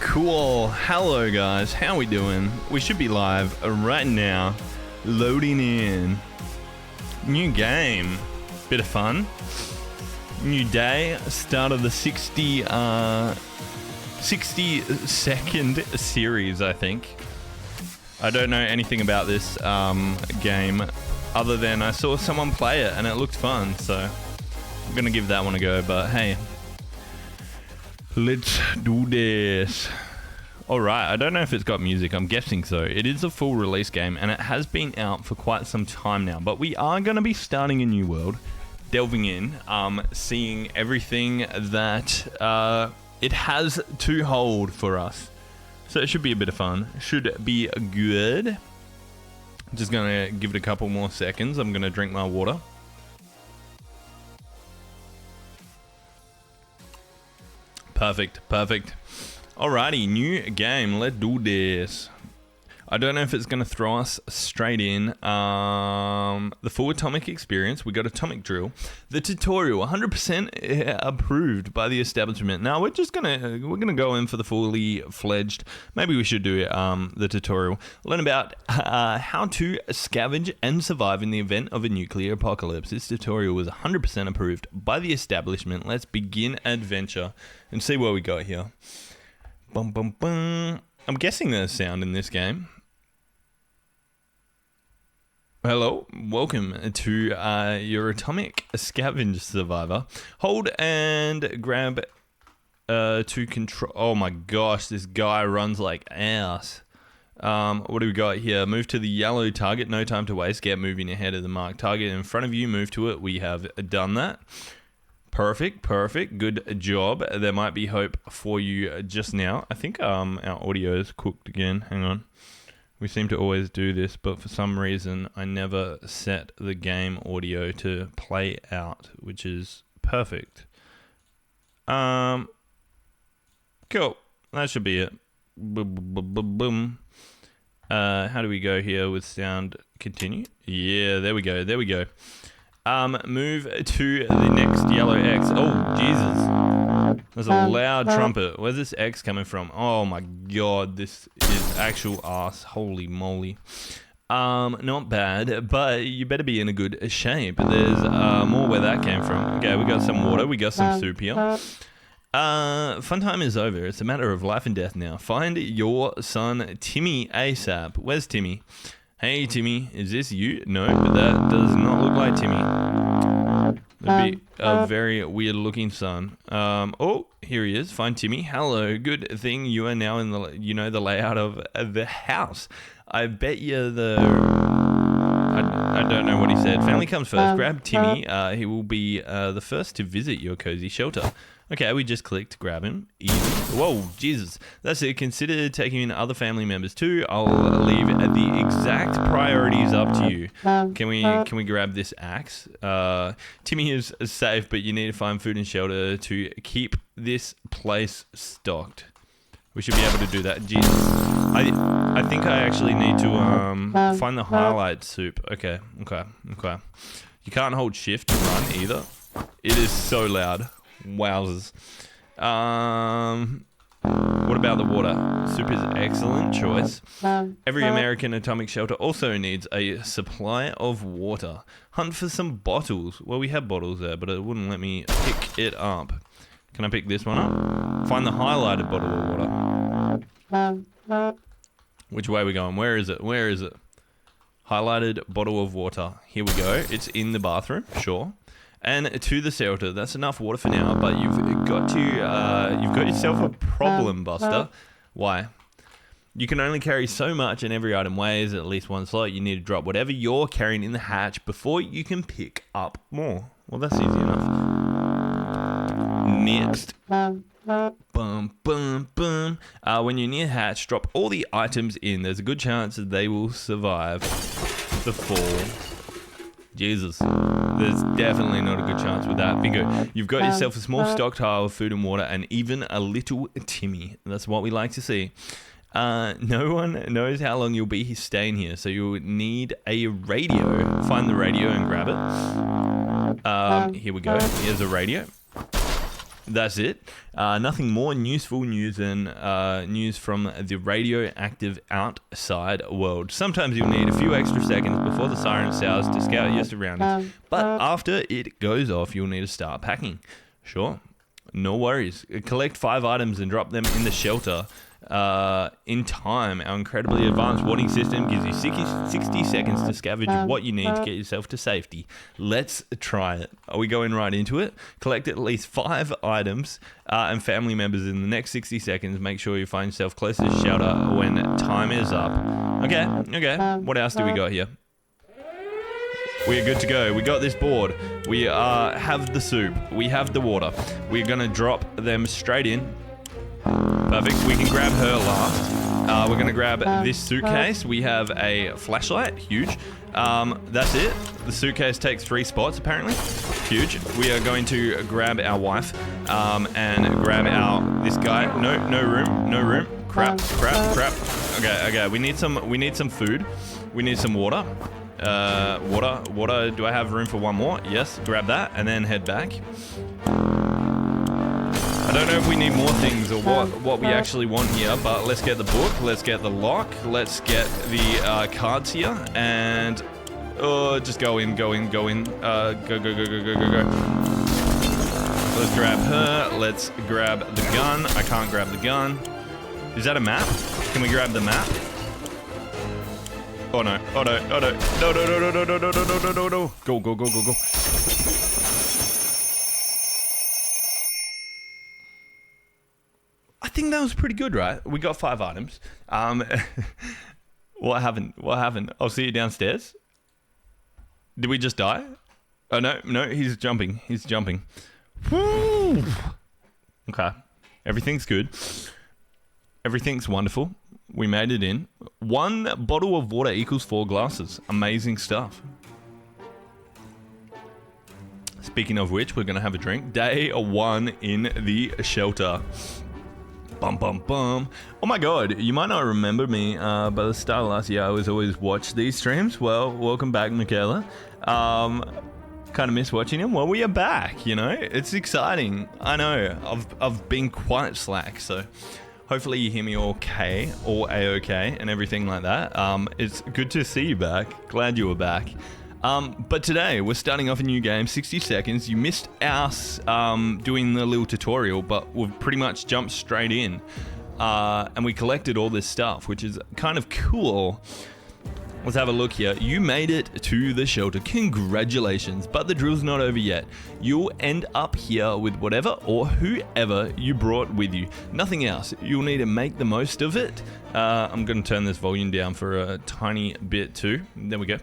Cool. Hello guys, how we doing? We should be live right now. Loading in. New game. Bit of fun. New day. Start of the 60-second series, I think. I don't know anything about this game other than I saw someone play it and it looked fun, so I'm gonna give that one a go, but hey. Let's do this. Alright, I don't know if it's got music, I'm guessing so. It is a full release game and it has been out for quite some time now, but we are going to be starting a new world, delving in, seeing everything that it has to hold for us. So it should be a bit of fun, should be good. Just going to give it a couple more seconds, I'm going to drink my water. Perfect. Alrighty, new game. Let's do this. I don't know if it's going to throw us straight in. The full Atomic experience. We got Atomic Drill. The tutorial, 100% approved by the establishment. Now we're gonna go in for the fully fledged. Maybe we should do the tutorial. Learn about how to scavenge and survive in the event of a nuclear apocalypse. This tutorial was 100% approved by the establishment. Let's begin adventure and see where we go here. Bum bum bum. I'm guessing there's sound in this game. Hello, welcome to your Atomic Scavenge Survivor. Hold and grab to control. Oh my gosh, this guy runs like ass. What do we got here? Move to the yellow target, no time to waste. Get moving ahead of the marked target in front of you. Move to it. We have done that. Perfect. Good job. There might be hope for you just now. I think our audio is cooked again. Hang on. We seem to always do this, but for some reason I never set the game audio to play out, which is perfect. Cool. That should be it. Boom. How do we go here with sound? Continue. Yeah, there we go. Move to the next yellow X. Oh, Jesus. There's a loud trumpet. Where's this X coming from? Oh my god, this is actual ass. Holy moly. Not bad, but you better be in a good shape. There's more where that came from. Okay, we got some water. We got some soup here. Fun time is over. It's a matter of life and death now. Find your son Timmy ASAP. Where's Timmy? Hey Timmy, is this you? No, but that does not look like Timmy. That'd be a very weird looking son. Oh, here he is. Find Timmy. Hello. Good thing you are now in the layout of the house. I bet you I don't know what he said. Family comes first. Grab Timmy. He will be the first to visit your cozy shelter. Okay, we just clicked grab him. Easy. Whoa, Jesus. That's it. Consider taking in other family members too. I'll leave the exact priorities up to you. Can we grab this axe? Timmy is safe, but you need to find food and shelter to keep this place stocked. We should be able to do that. Jesus. I think I actually need to find the highlight soup. Okay. You can't hold shift to run either. It is so loud. Wowzers. What about the water? Soup is an excellent choice. Every American atomic shelter also needs a supply of water. Hunt for some bottles. Well, we have bottles there, but it wouldn't let me pick it up. Can I pick this one up? Find the highlighted bottle of water. Which way are we going? Where is it? Highlighted bottle of water. Here we go. It's in the bathroom. Sure. And to the shelter. That's enough water for now, but you've got yourself a problem, Buster. Why? You can only carry so much, and every item weighs at least one slot. You need to drop whatever you're carrying in the hatch before you can pick up more. Well, that's easy enough. Next. Boom. When you're near hatch, drop all the items in. There's a good chance that they will survive the fall. Jesus, there's definitely not a good chance with that. Bingo. You've got yourself a small stockpile of food and water and even a little Timmy. That's what we like to see. No one knows how long you'll be staying here, so you'll need a radio. Find the radio and grab it. Here we go. Here's a radio. That's it. Nothing more useful news than news from the radioactive outside world. Sometimes you'll need a few extra seconds before the siren sounds to scout your surroundings, but after it goes off, you'll need to start packing. Sure, no worries. Collect 5 items and drop them in the shelter. In time, our incredibly advanced warning system gives you 60 seconds to scavenge what you need to get yourself to safety. Let's try it. Are we going right into it? Collect at least 5 items and family members in the next 60 seconds. Make sure you find yourself close to the shelter when time is up. Okay. What else do we got here? We're good to go. We got this board. We have the soup. We have the water. We're going to drop them straight in. Perfect. We can grab her last. We're going to grab this suitcase. We have a flashlight. Huge. That's it. The suitcase takes 3 spots, apparently. Huge. We are going to grab our wife and grab this guy. No room. Crap. Okay. We need some food. We need some water. Water. Do I have room for one more? Yes. Grab that and then head back. I don't know if we need more things or what we actually want here, but let's get the book, let's get the lock, let's get the cards here, and just go in. Go. Let's grab her, let's grab the gun. I can't grab the gun. Is that a map? Can we grab the map? Oh no. No. Go. I think that was pretty good, right? We got 5 items. What happened? I'll see you downstairs. Did we just die? Oh, no, he's jumping. Woo! Okay. Everything's good. Everything's wonderful. We made it in. 1 bottle of water equals 4 glasses. Amazing stuff. Speaking of which, we're going to have a drink. Day 1 in the shelter. Bum. Oh my god, you might not remember me, by the start of last year I was always watch these streams. Well, welcome back, Michaela. Kind of miss watching him. Well, we are back, it's exciting. I know, I've been quite slack, so hopefully you hear me okay, or a-okay, and everything like that. It's good to see you back, glad you were back. But today, we're starting off a new game, 60 seconds. You missed us doing the little tutorial, but we've pretty much jumped straight in. And we collected all this stuff, which is kind of cool. Let's have a look here. You made it to the shelter. Congratulations, but the drill's not over yet. You'll end up here with whatever or whoever you brought with you. Nothing else. You'll need to make the most of it. I'm going to turn this volume down for a tiny bit too. There we go.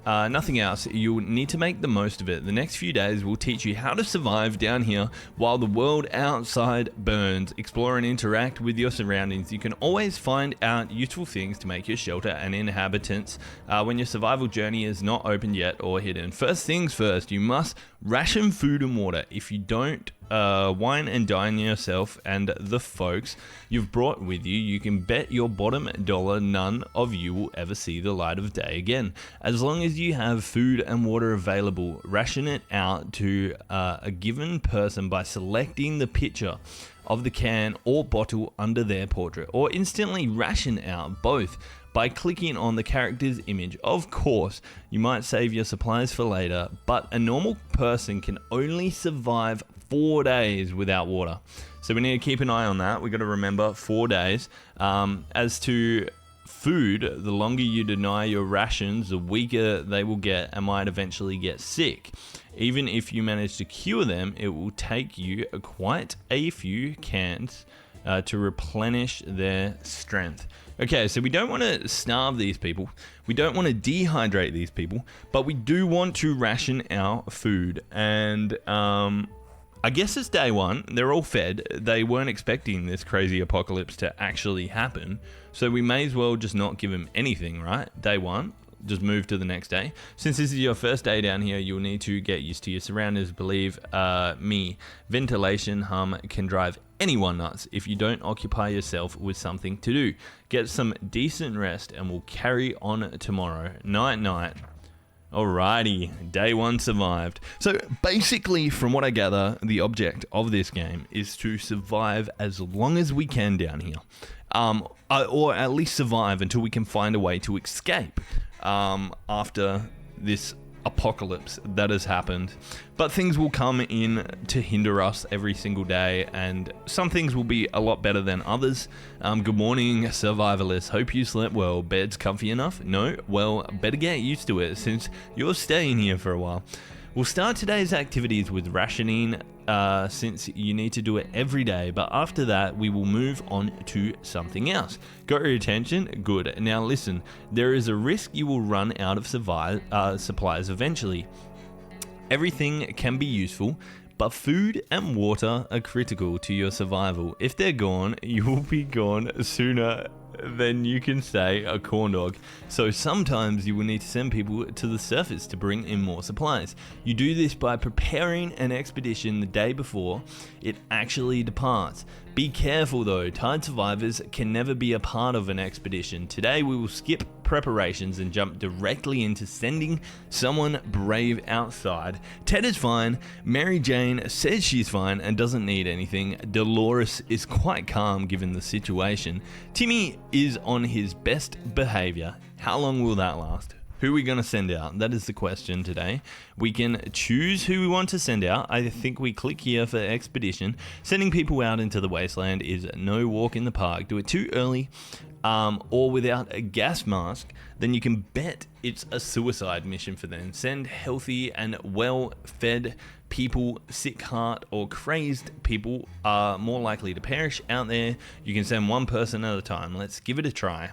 Nothing else. You'll need to make the most of it. The next few days will teach you how to survive down here while the world outside burns. Explore and interact with your surroundings. You can always find out useful things to make your shelter and inhabitants when your survival journey is not opened yet or hidden. First things first, you must ration food and water. If you don't wine and dine yourself and the folks you've brought with you, you can bet your bottom dollar none of you will ever see the light of day again. As long as you have food and water available, ration it out to a given person by selecting the picture of the can or bottle under their portrait, or instantly ration out both by clicking on the character's image. Of course, you might save your supplies for later, but a normal person can only survive 4 days without water. So we need to keep an eye on that. We got to remember 4 days. As to food, the longer you deny your rations, the weaker they will get and might eventually get sick. Even if you manage to cure them, it will take you quite a few cans to replenish their strength. Okay, so we don't want to starve these people. We don't want to dehydrate these people, but we do want to ration our food. And I guess it's day 1. They're all fed. They weren't expecting this crazy apocalypse to actually happen. So we may as well just not give them anything, right? Day 1. Just move to the next day. Since this is your first day down here, you'll need to get used to your surroundings. Believe me, ventilation hum can drive anyone nuts if you don't occupy yourself with something to do. Get some decent rest and we'll carry on tomorrow. Night. Alrighty, day one survived. So basically, from what I gather, the object of this game is to survive as long as we can down here. Or at least survive until we can find a way to escape after this apocalypse that has happened. But things will come in to hinder us every single day, and some things will be a lot better than others. Good morning, survivalists. Hope you slept well. Bed's comfy enough? No? Well, better get used to it since you're staying here for a while. We'll start today's activities with rationing, since you need to do it every day, but after that we will move on to something else. Got your attention? Good. Now listen, there is a risk you will run out of supplies eventually. Everything can be useful, but food and water are critical to your survival. If they're gone, you will be gone sooner than you can say a corn dog. So sometimes you will need to send people to the surface to bring in more supplies. You do this by preparing an expedition the day before it actually departs. Be careful though, tired survivors can never be a part of an expedition. Today we will skip preparations and jump directly into sending someone brave outside. Ted is fine, Mary Jane says she's fine and doesn't need anything. Dolores is quite calm given the situation. Timmy is on his best behavior. How long will that last? Who are we going to send out? That is the question today. We can choose who we want to send out. I think we click here for expedition. Sending people out into the wasteland is no walk in the park. Do it too early or without a gas mask, then you can bet it's a suicide mission for them. Send healthy and well-fed people. Sick heart or crazed people are more likely to perish out there. You can send one person at a time. Let's give it a try.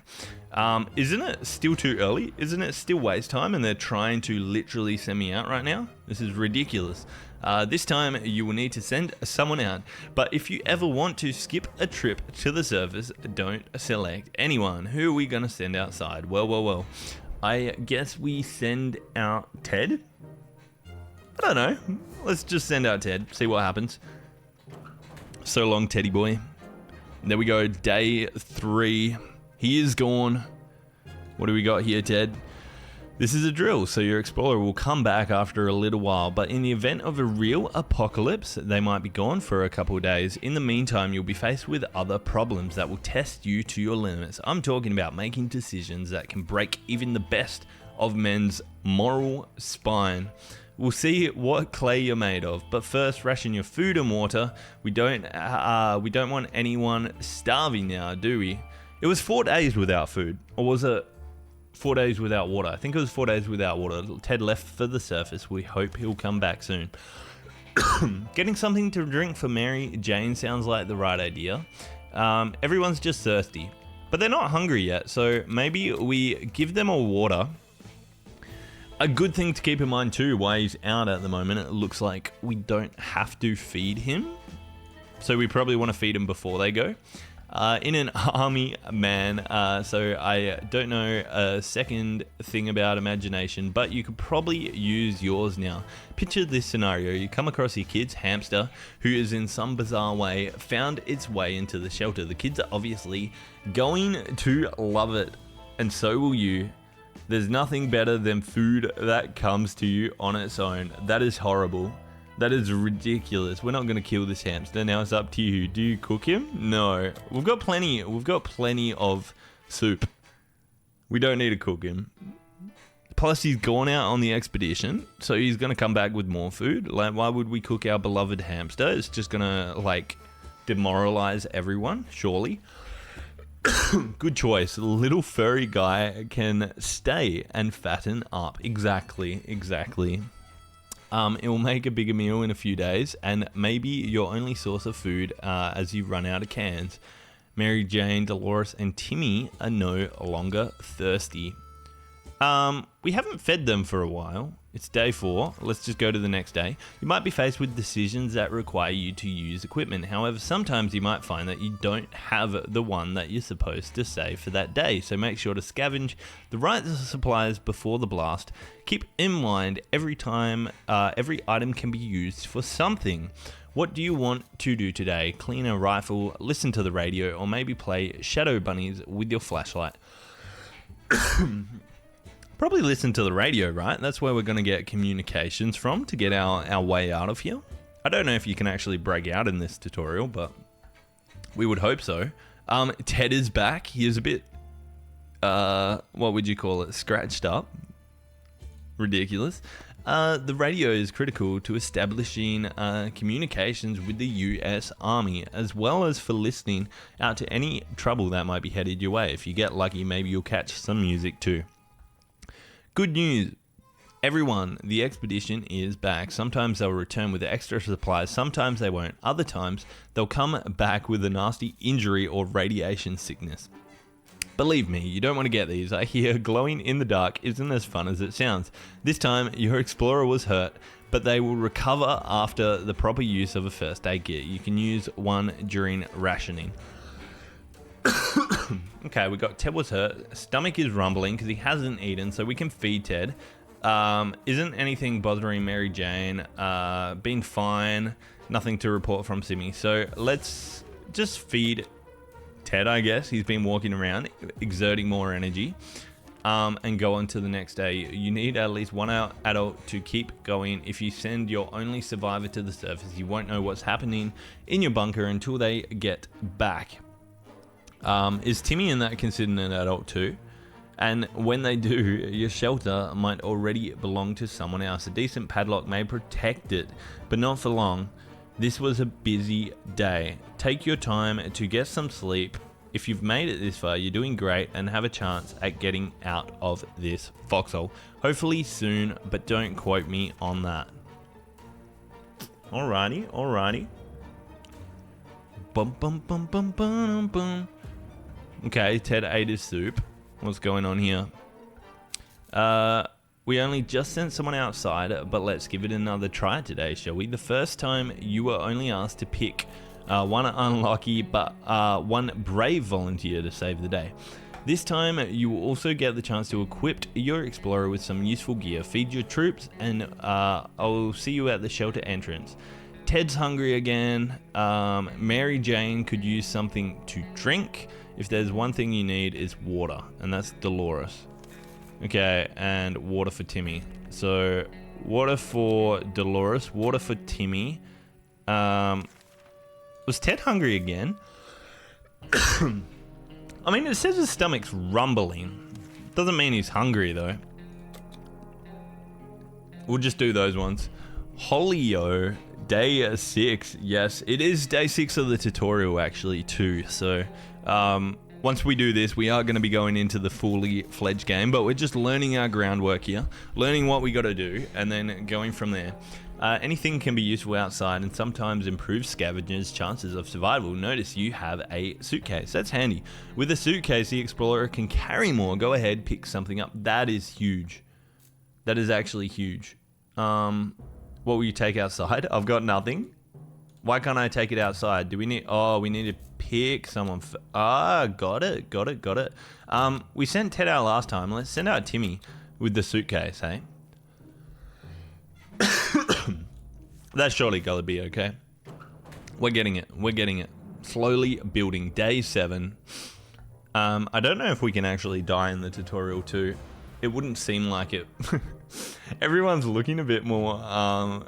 Isn't it still too early? Isn't it still waste time and they're trying to literally send me out right now? This is ridiculous. This time you will need to send someone out, but if you ever want to skip a trip to the surface, don't select anyone. Who are we going to send outside? Well. I guess we send out Ted? I don't know. Let's just send out Ted, see what happens. So long, Teddy boy. There we go, day 3. He is gone. What do we got here, Ted? This is a drill, so your explorer will come back after a little while, but in the event of a real apocalypse, they might be gone for a couple of days. In the meantime, you'll be faced with other problems that will test you to your limits. I'm talking about making decisions that can break even the best of men's moral spine. We'll see what clay you're made of, but first ration your food and water. We don't want anyone starving now, do we? It was 4 days without food, or was it 4 days without water? I think it was 4 days without water. Ted left for the surface. We hope he'll come back soon. Getting something to drink for Mary Jane sounds like the right idea. Everyone's just thirsty, but they're not hungry yet, so maybe we give them a water. A good thing to keep in mind too, while he's out at the moment, it looks like we don't have to feed him. So we probably want to feed him before they go. In an army, man, so I don't know a second thing about imagination, but you could probably use yours now. Picture this scenario. You come across your kid's hamster who is in some bizarre way found its way into the shelter. The kids are obviously going to love it, and so will you. There's nothing better than food that comes to you on its own. That is horrible. That is ridiculous. We're not going to kill this hamster. Now it's up to you. Do you cook him? No. We've got plenty of soup. We don't need to cook him. Plus, he's gone out on the expedition, so he's going to come back with more food. Like, why would we cook our beloved hamster? It's just going to, like, demoralize everyone, surely. Good choice. Little furry guy can stay and fatten up. Exactly. It will make a bigger meal in a few days, and maybe your only source of food as you run out of cans. Mary Jane, Dolores, and Timmy are no longer thirsty. We haven't fed them for a while. It's day 4. Let's just go to the next day. You might be faced with decisions that require you to use equipment. However, sometimes you might find that you don't have the one that you're supposed to save for that day. So make sure to scavenge the right supplies before the blast. Keep in mind every item can be used for something. What do you want to do today? Clean a rifle, listen to the radio, or maybe play Shadow Bunnies with your flashlight. Probably listen to the radio, right? That's where we're going to get communications from to get our way out of here. I don't know if you can actually break out in this tutorial, but we would hope so. Ted is back. He is a bit, what would you call it? Scratched up. Ridiculous. The radio is critical to establishing communications with the US Army, as well as for listening out to any trouble that might be headed your way. If you get lucky, maybe you'll catch some music too. Good news. Everyone, the expedition is back. Sometimes they'll return with extra supplies, sometimes they won't. Other times, they'll come back with a nasty injury or radiation sickness. Believe me, you don't want to get these. I hear glowing in the dark isn't as fun as it sounds. This time, your explorer was hurt, but they will recover after the proper use of a first aid kit. You can use one during rationing. Okay, we got Ted was hurt. Stomach is rumbling because he hasn't eaten, so we can feed Ted. Isn't anything bothering Mary Jane. Been fine. Nothing to report from Simi. So let's just feed Ted, I guess. He's been walking around, exerting more energy, and go on to the next day. You need at least one adult to keep going. If you send your only survivor to the surface, you won't know what's happening in your bunker until they get back. Is Timmy in that considered an adult too? And when they do, your shelter might already belong to someone else. A decent padlock may protect it, but not for long. This was a busy day. Take your time to get some sleep. If you've made it this far, you're doing great and have a chance at getting out of this foxhole. Hopefully soon, but don't quote me on that. Alrighty. Bum bum bum bum bum bum. Okay, Ted ate his soup. What's going on here? We only just sent someone outside, but let's give it another try today, shall we? The first time you were only asked to pick one unlucky but one brave volunteer to save the day. This time you will also get the chance to equip your explorer with some useful gear, feed your troops, and I'll see you at the shelter entrance. Ted's hungry again. Mary Jane could use something to drink. If there's one thing you need, it's water, and that's Dolores. Okay, and water for Timmy. So, water for Dolores, water for Timmy. Was Ted hungry again? I mean, it says his stomach's rumbling. Doesn't mean he's hungry, though. We'll just do those ones. Holio, day 6. Yes, it is day 6 of the tutorial, actually, too. So, once we do this, we are going to be going into the fully fledged game, but we're just learning our groundwork here, learning what we got to do, and then going from there. Anything can be useful outside and sometimes improves scavengers' chances of survival. Notice you have a suitcase. That's handy. With a suitcase, the explorer can carry more. Go ahead, pick something up. That is huge. That is actually huge. What will you take outside? I've got nothing. Why can't I take it outside? Do we need... Oh, we need to pick someone... got it. We sent Ted out last time. Let's send out Timmy with the suitcase, hey? That's surely gotta be okay. We're getting it. Slowly building. Day 7. I don't know if we can actually die in the tutorial too. It wouldn't seem like it. Everyone's looking a bit more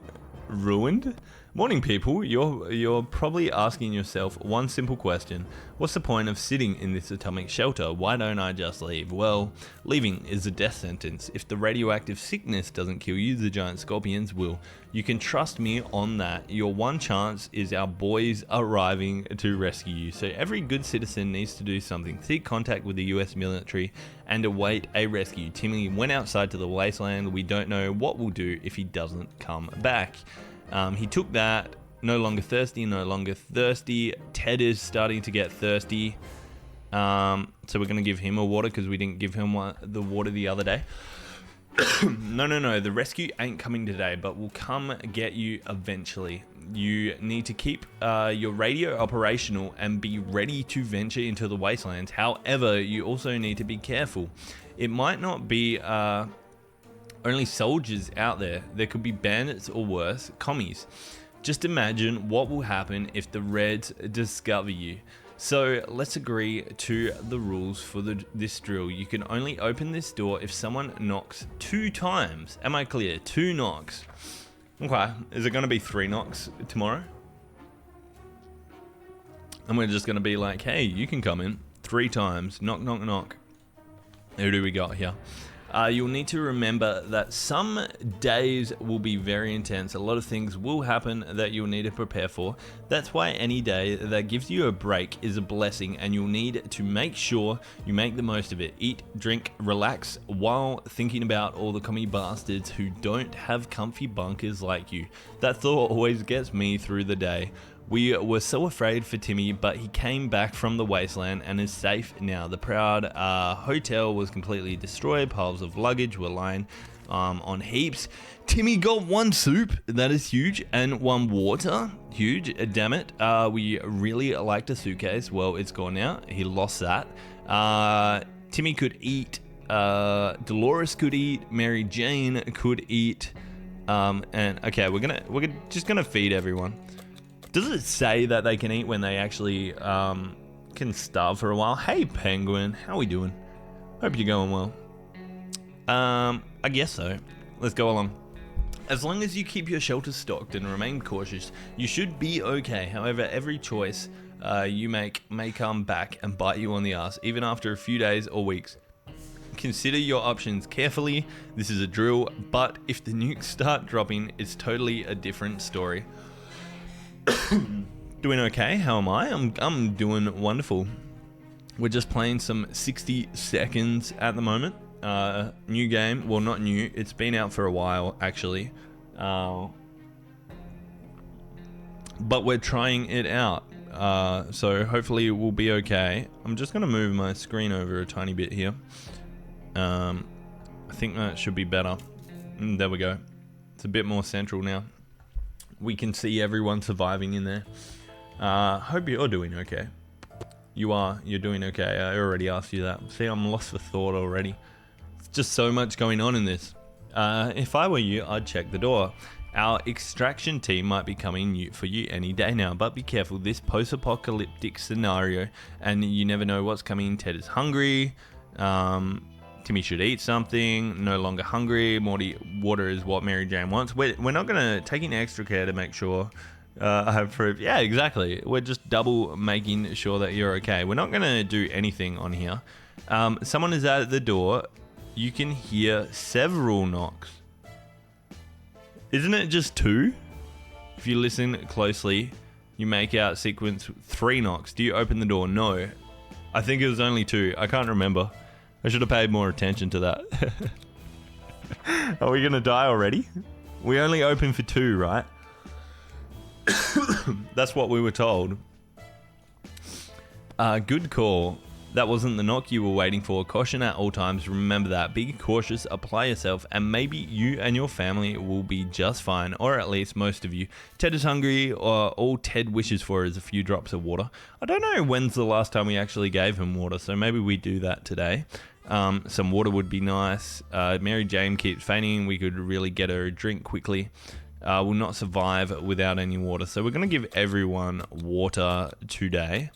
ruined. Morning, people. You're probably asking yourself one simple question. What's the point of sitting in this atomic shelter? Why don't I just leave? Well, leaving is a death sentence. If the radioactive sickness doesn't kill you, the giant scorpions will. You can trust me on that. Your one chance is our boys arriving to rescue you. So every good citizen needs to do something. Seek contact with the US military and await a rescue. Timmy went outside to the wasteland. We don't know what we'll do if he doesn't come back. He took that. No longer thirsty. Ted is starting to get thirsty. So we're going to give him a water because we didn't give him the water the other day. No. The rescue ain't coming today, but will come get you eventually. You need to keep your radio operational and be ready to venture into the wastelands. However, you also need to be careful. It might not be... only soldiers out there. There could be bandits or worse, commies. Just imagine what will happen if the Reds discover you. So let's agree to the rules for this drill. You can only open this door if someone knocks 2 times. Am I clear? 2 knocks. Okay. Is it going to be 3 knocks tomorrow? And we're just going to be like, hey, you can come in 3 times. Knock, knock, knock. Who do we got here? You'll need to remember that some days will be very intense. A lot of things will happen that you'll need to prepare for. That's why any day that gives you a break is a blessing, and you'll need to make sure you make the most of it. Eat, drink, relax while thinking about all the commie bastards who don't have comfy bunkers like you. That thought always gets me through the day. We were so afraid for Timmy, but he came back from the wasteland and is safe now. The proud hotel was completely destroyed. Piles of luggage were lying on heaps. Timmy got 1 soup, that is huge, and 1 water, huge, damn it. We really liked a suitcase. Well, it's gone now. He lost that. Timmy could eat. Dolores could eat. Mary Jane could eat. And okay, we're just gonna feed everyone. Does it say that they can eat when they actually can starve for a while? Hey, Penguin, how we doing? Hope you're going well. I guess so. Let's go along. As long as you keep your shelters stocked and remain cautious, you should be okay. However, every choice you make may come back and bite you on the ass, even after a few days or weeks. Consider your options carefully. This is a drill, but if the nukes start dropping, it's totally a different story. Doing okay? How am I? I'm doing wonderful. We're just playing some 60 seconds at the moment. New game. Well, not new. It's been out for a while, actually. But we're trying it out. So hopefully we'll be okay. I'm just going to move my screen over a tiny bit here. I think that should be better. There we go. It's a bit more central now. We can see everyone surviving in there. Hope you're doing okay. You are. You're doing okay. I already asked you that. See, I'm lost for thought already. It's just so much going on in this. If I were you, I'd check the door. Our extraction team might be coming for you any day now, but be careful. This post-apocalyptic scenario, and you never know what's coming. Ted is hungry. Timmy should eat something. No longer hungry. Water is what Mary Jane wants. We're not going to take in extra care to make sure I have proof. Yeah, exactly. We're just double making sure that you're okay. We're not going to do anything on here. Someone is at the door. You can hear several knocks. Isn't it just 2? If you listen closely, you make out sequence 3 knocks. Do you open the door? No. I think it was only 2. I can't remember. I should have paid more attention to that. Are we going to die already? We only open for 2, right? That's what we were told. Good call. That wasn't the knock you were waiting for. Caution at all times. Remember that. Be cautious, apply yourself, and maybe you and your family will be just fine, or at least most of you. Ted is hungry, or all Ted wishes for is a few drops of water. I don't know when's the last time we actually gave him water, so maybe we do that today. Some water would be nice. Mary Jane keeps fainting. We could really get her a drink quickly. Will not survive without any water, so we're going to give everyone water today.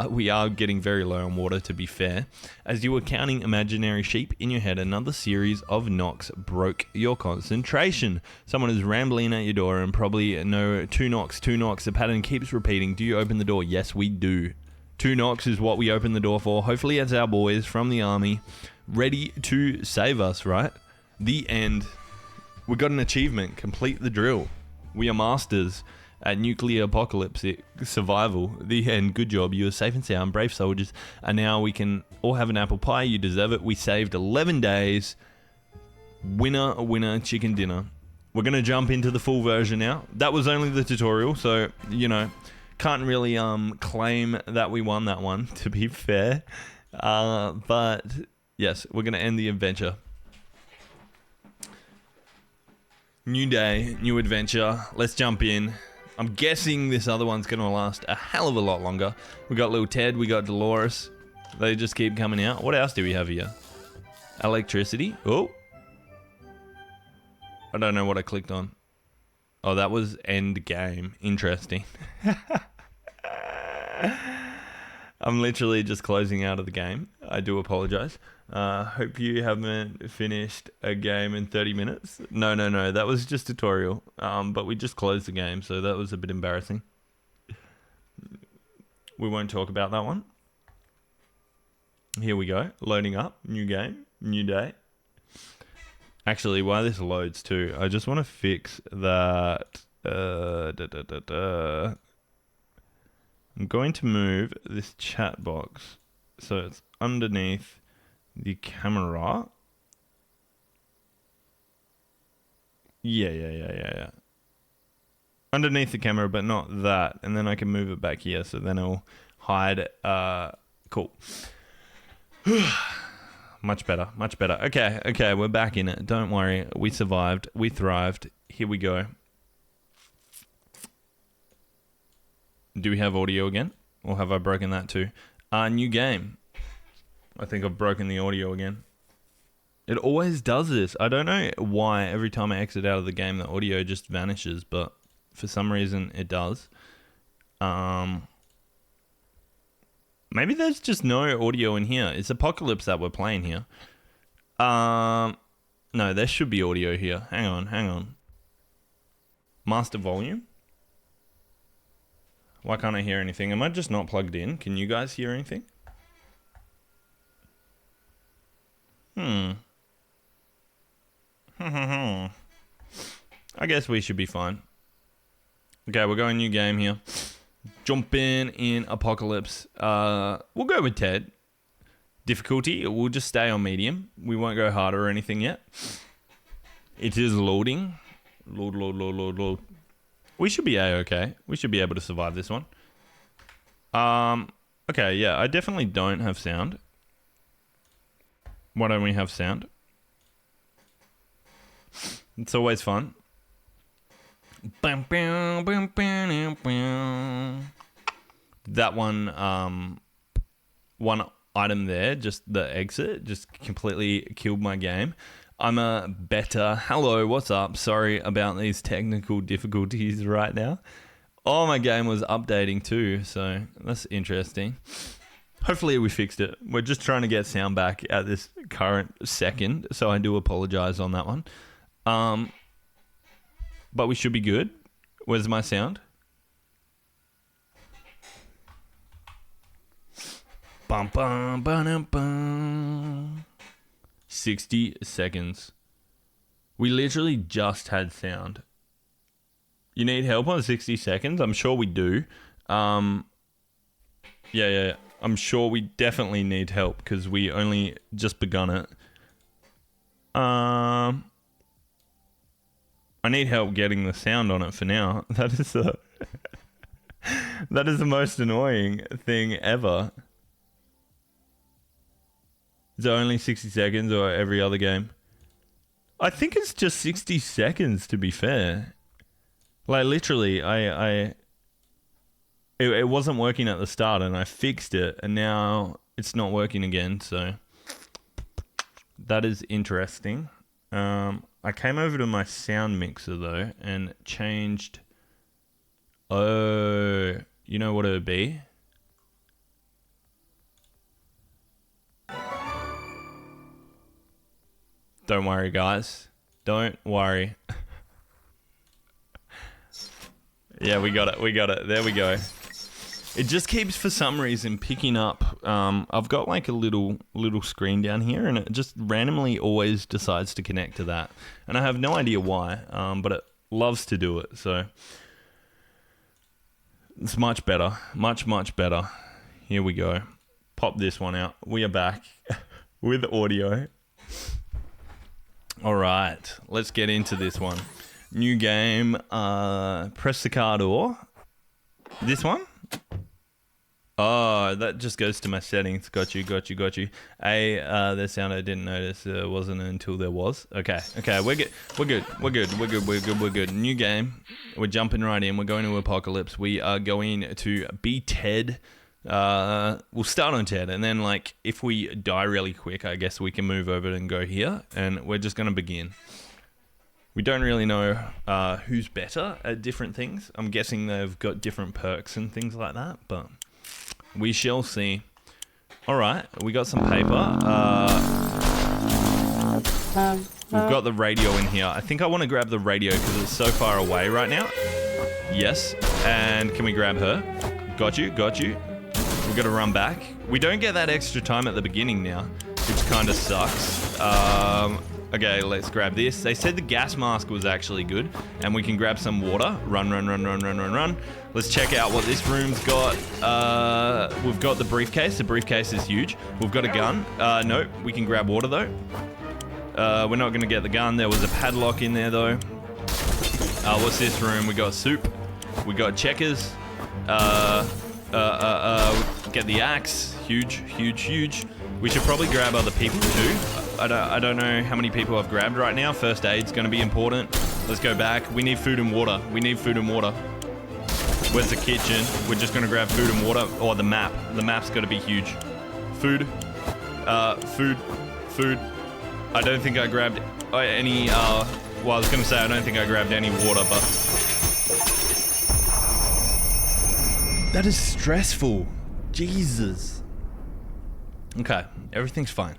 We are getting very low on water, to be fair. As you were counting imaginary sheep in your head, another series of knocks broke your concentration. Someone is rambling at your door and probably no 2 knocks, 2 knocks. The pattern keeps repeating. Do you open the door? Yes, we do. 2 knocks is what we open the door for. Hopefully it's our boys from the army ready to save us, right? The end. We got an achievement. Complete the drill. We are masters at nuclear apocalypse survival. The end. Good job. You are safe and sound. Brave soldiers. And now we can all have an apple pie. You deserve it. We saved 11 days. Winner, chicken dinner. We're going to jump into the full version now. That was only the tutorial, so, can't really claim that we won that one, to be fair. But, yes, we're going to end the adventure. New day, new adventure. Let's jump in. I'm guessing this other one's going to last a hell of a lot longer. We got little Ted, we got Dolores. They just keep coming out. What else do we have here? Electricity. Oh. I don't know what I clicked on. Oh, that was end game. Interesting. I'm literally just closing out of the game. I do apologize. Hope you haven't finished a game in 30 minutes. No. That was just tutorial. But we just closed the game, so that was a bit embarrassing. We won't talk about that one. Here we go. Loading up. New game. New day. Actually, while this loads too, I just want to fix that. I'm going to move this chat box so it's underneath the camera. Yeah. Underneath the camera, but not that. And then I can move it back here, so then it'll hide. Cool. Much better. Okay, we're back in it. Don't worry. We survived. We thrived. Here we go. Do we have audio again? Or have I broken that too? New game. I think I've broken the audio again. It always does this. I don't know why every time I exit out of the game, the audio just vanishes, but for some reason it does. Maybe there's just no audio in here. It's Apocalypse that we're playing here. No, there should be audio here. Hang on. Master volume? Why can't I hear anything? Am I just not plugged in? Can you guys hear anything? I guess we should be fine. Okay, we're going new game here. Jump in Apocalypse. We'll go with Ted. Difficulty, we'll just stay on medium. We won't go harder or anything yet. It is loading. Load. We should be A-okay. We should be able to survive this one. Okay, yeah, I definitely don't have sound. Why don't we have sound? It's always fun. That one item there, just the exit, just completely killed my game. I'm a better. Hello, what's up? Sorry about these technical difficulties right now. Oh, my game was updating too, so that's interesting. Hopefully we fixed it. We're just trying to get sound back at this current second, so I do apologize on that one. But we should be good. Where's my sound? Bum, bum, bum, bum. 60 seconds. We literally just had sound. You need help on 60 seconds? I'm sure we do. Yeah. I'm sure we definitely need help because we only just begun it. I need help getting the sound on it for now. That is the most annoying thing ever. Is it only 60 seconds or every other game? I think it's just 60 seconds to be fair. Like literally, it wasn't working at the start and I fixed it and now it's not working again. So that is interesting. I came over to my sound mixer though and changed. Oh, you know what it would be? Don't worry, guys. Don't worry. Yeah, we got it. There we go. It just keeps, for some reason, picking up. I've got like a little screen down here, and it just randomly always decides to connect to that. And I have no idea why, but it loves to do it. So it's much better. Much better. Here we go. Pop this one out. We are back with audio. All right, let's get into this one. New game, press the car door. This one? Oh, that just goes to my settings. Got you. The sound I didn't notice wasn't until there was. Okay, we're good. New game. We're jumping right in. We're going to Apocalypse. We are going to be Ted. We'll start on Ted, and then like if we die really quick, I guess we can move over and go here, and we're just gonna begin. We don't really know who's better at different things. I'm guessing they've got different perks and things like that, but We shall see. All right, we got some paper. We've got the radio in here. I think I want to grab the radio because it's so far away right now. Yes, and can we grab her? Got you. We've got to run back. We don't get that extra time at the beginning now, which kind of sucks. Okay, let's grab this. They said the gas mask was actually good, and we can grab some water. Run. Let's check out what this room's got. We've got the briefcase. The briefcase is huge. We've got a gun. No, we can grab water, though. We're not going to get the gun. There was a padlock in there, though. What's this room? We got soup. We got checkers. Get the axe. Huge. We should probably grab other people too. I don't know how many people I've grabbed right now. First aid's going to be important. Let's go back. We need food and water. Where's the kitchen? We're just going to grab food and water. Or the map. The map's got to be huge. Food. Food. I don't think I grabbed any... well, I was going to say I don't think I grabbed any water, but... That is stressful. Jesus. Okay, everything's fine.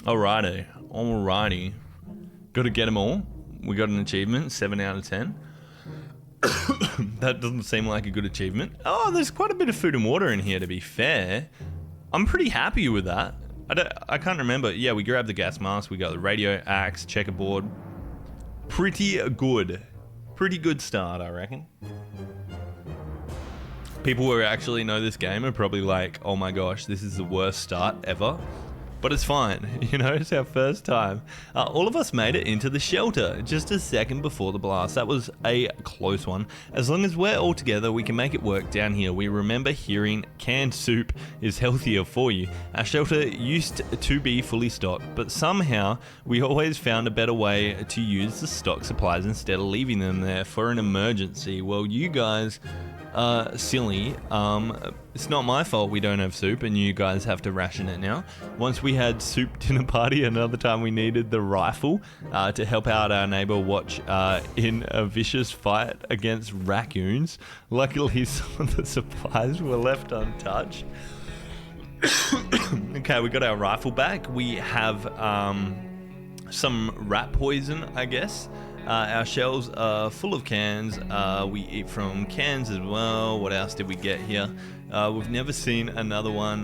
Alrighty. Gotta get them all. We got an achievement, 7 out of 10. That doesn't seem like a good achievement. Oh, there's quite a bit of food and water in here, to be fair. I'm pretty happy with that. I can't remember. Yeah, we grabbed the gas mask. We got the radio, axe, checkerboard. Pretty good start, I reckon. People who actually know this game are probably like, oh my gosh, this is the worst start ever. But it's fine, it's our first time. All of us made it into the shelter just a second before the blast. That was a close one. As long as we're all together, we can make it work down here. We remember hearing canned soup is healthier for you. Our shelter used to be fully stocked, but somehow we always found a better way to use the stock supplies instead of leaving them there for an emergency. Well, you guys... silly. It's not my fault we don't have soup and you guys have to ration it now. Once we had soup dinner party, another time we needed the rifle to help out our neighbor watch in a vicious fight against raccoons. Luckily, some of the supplies were left untouched. Okay, we got our rifle back. We have some rat poison, I guess. Our shelves are full of cans. We eat from cans as well. What else did we get here? We've never seen another one,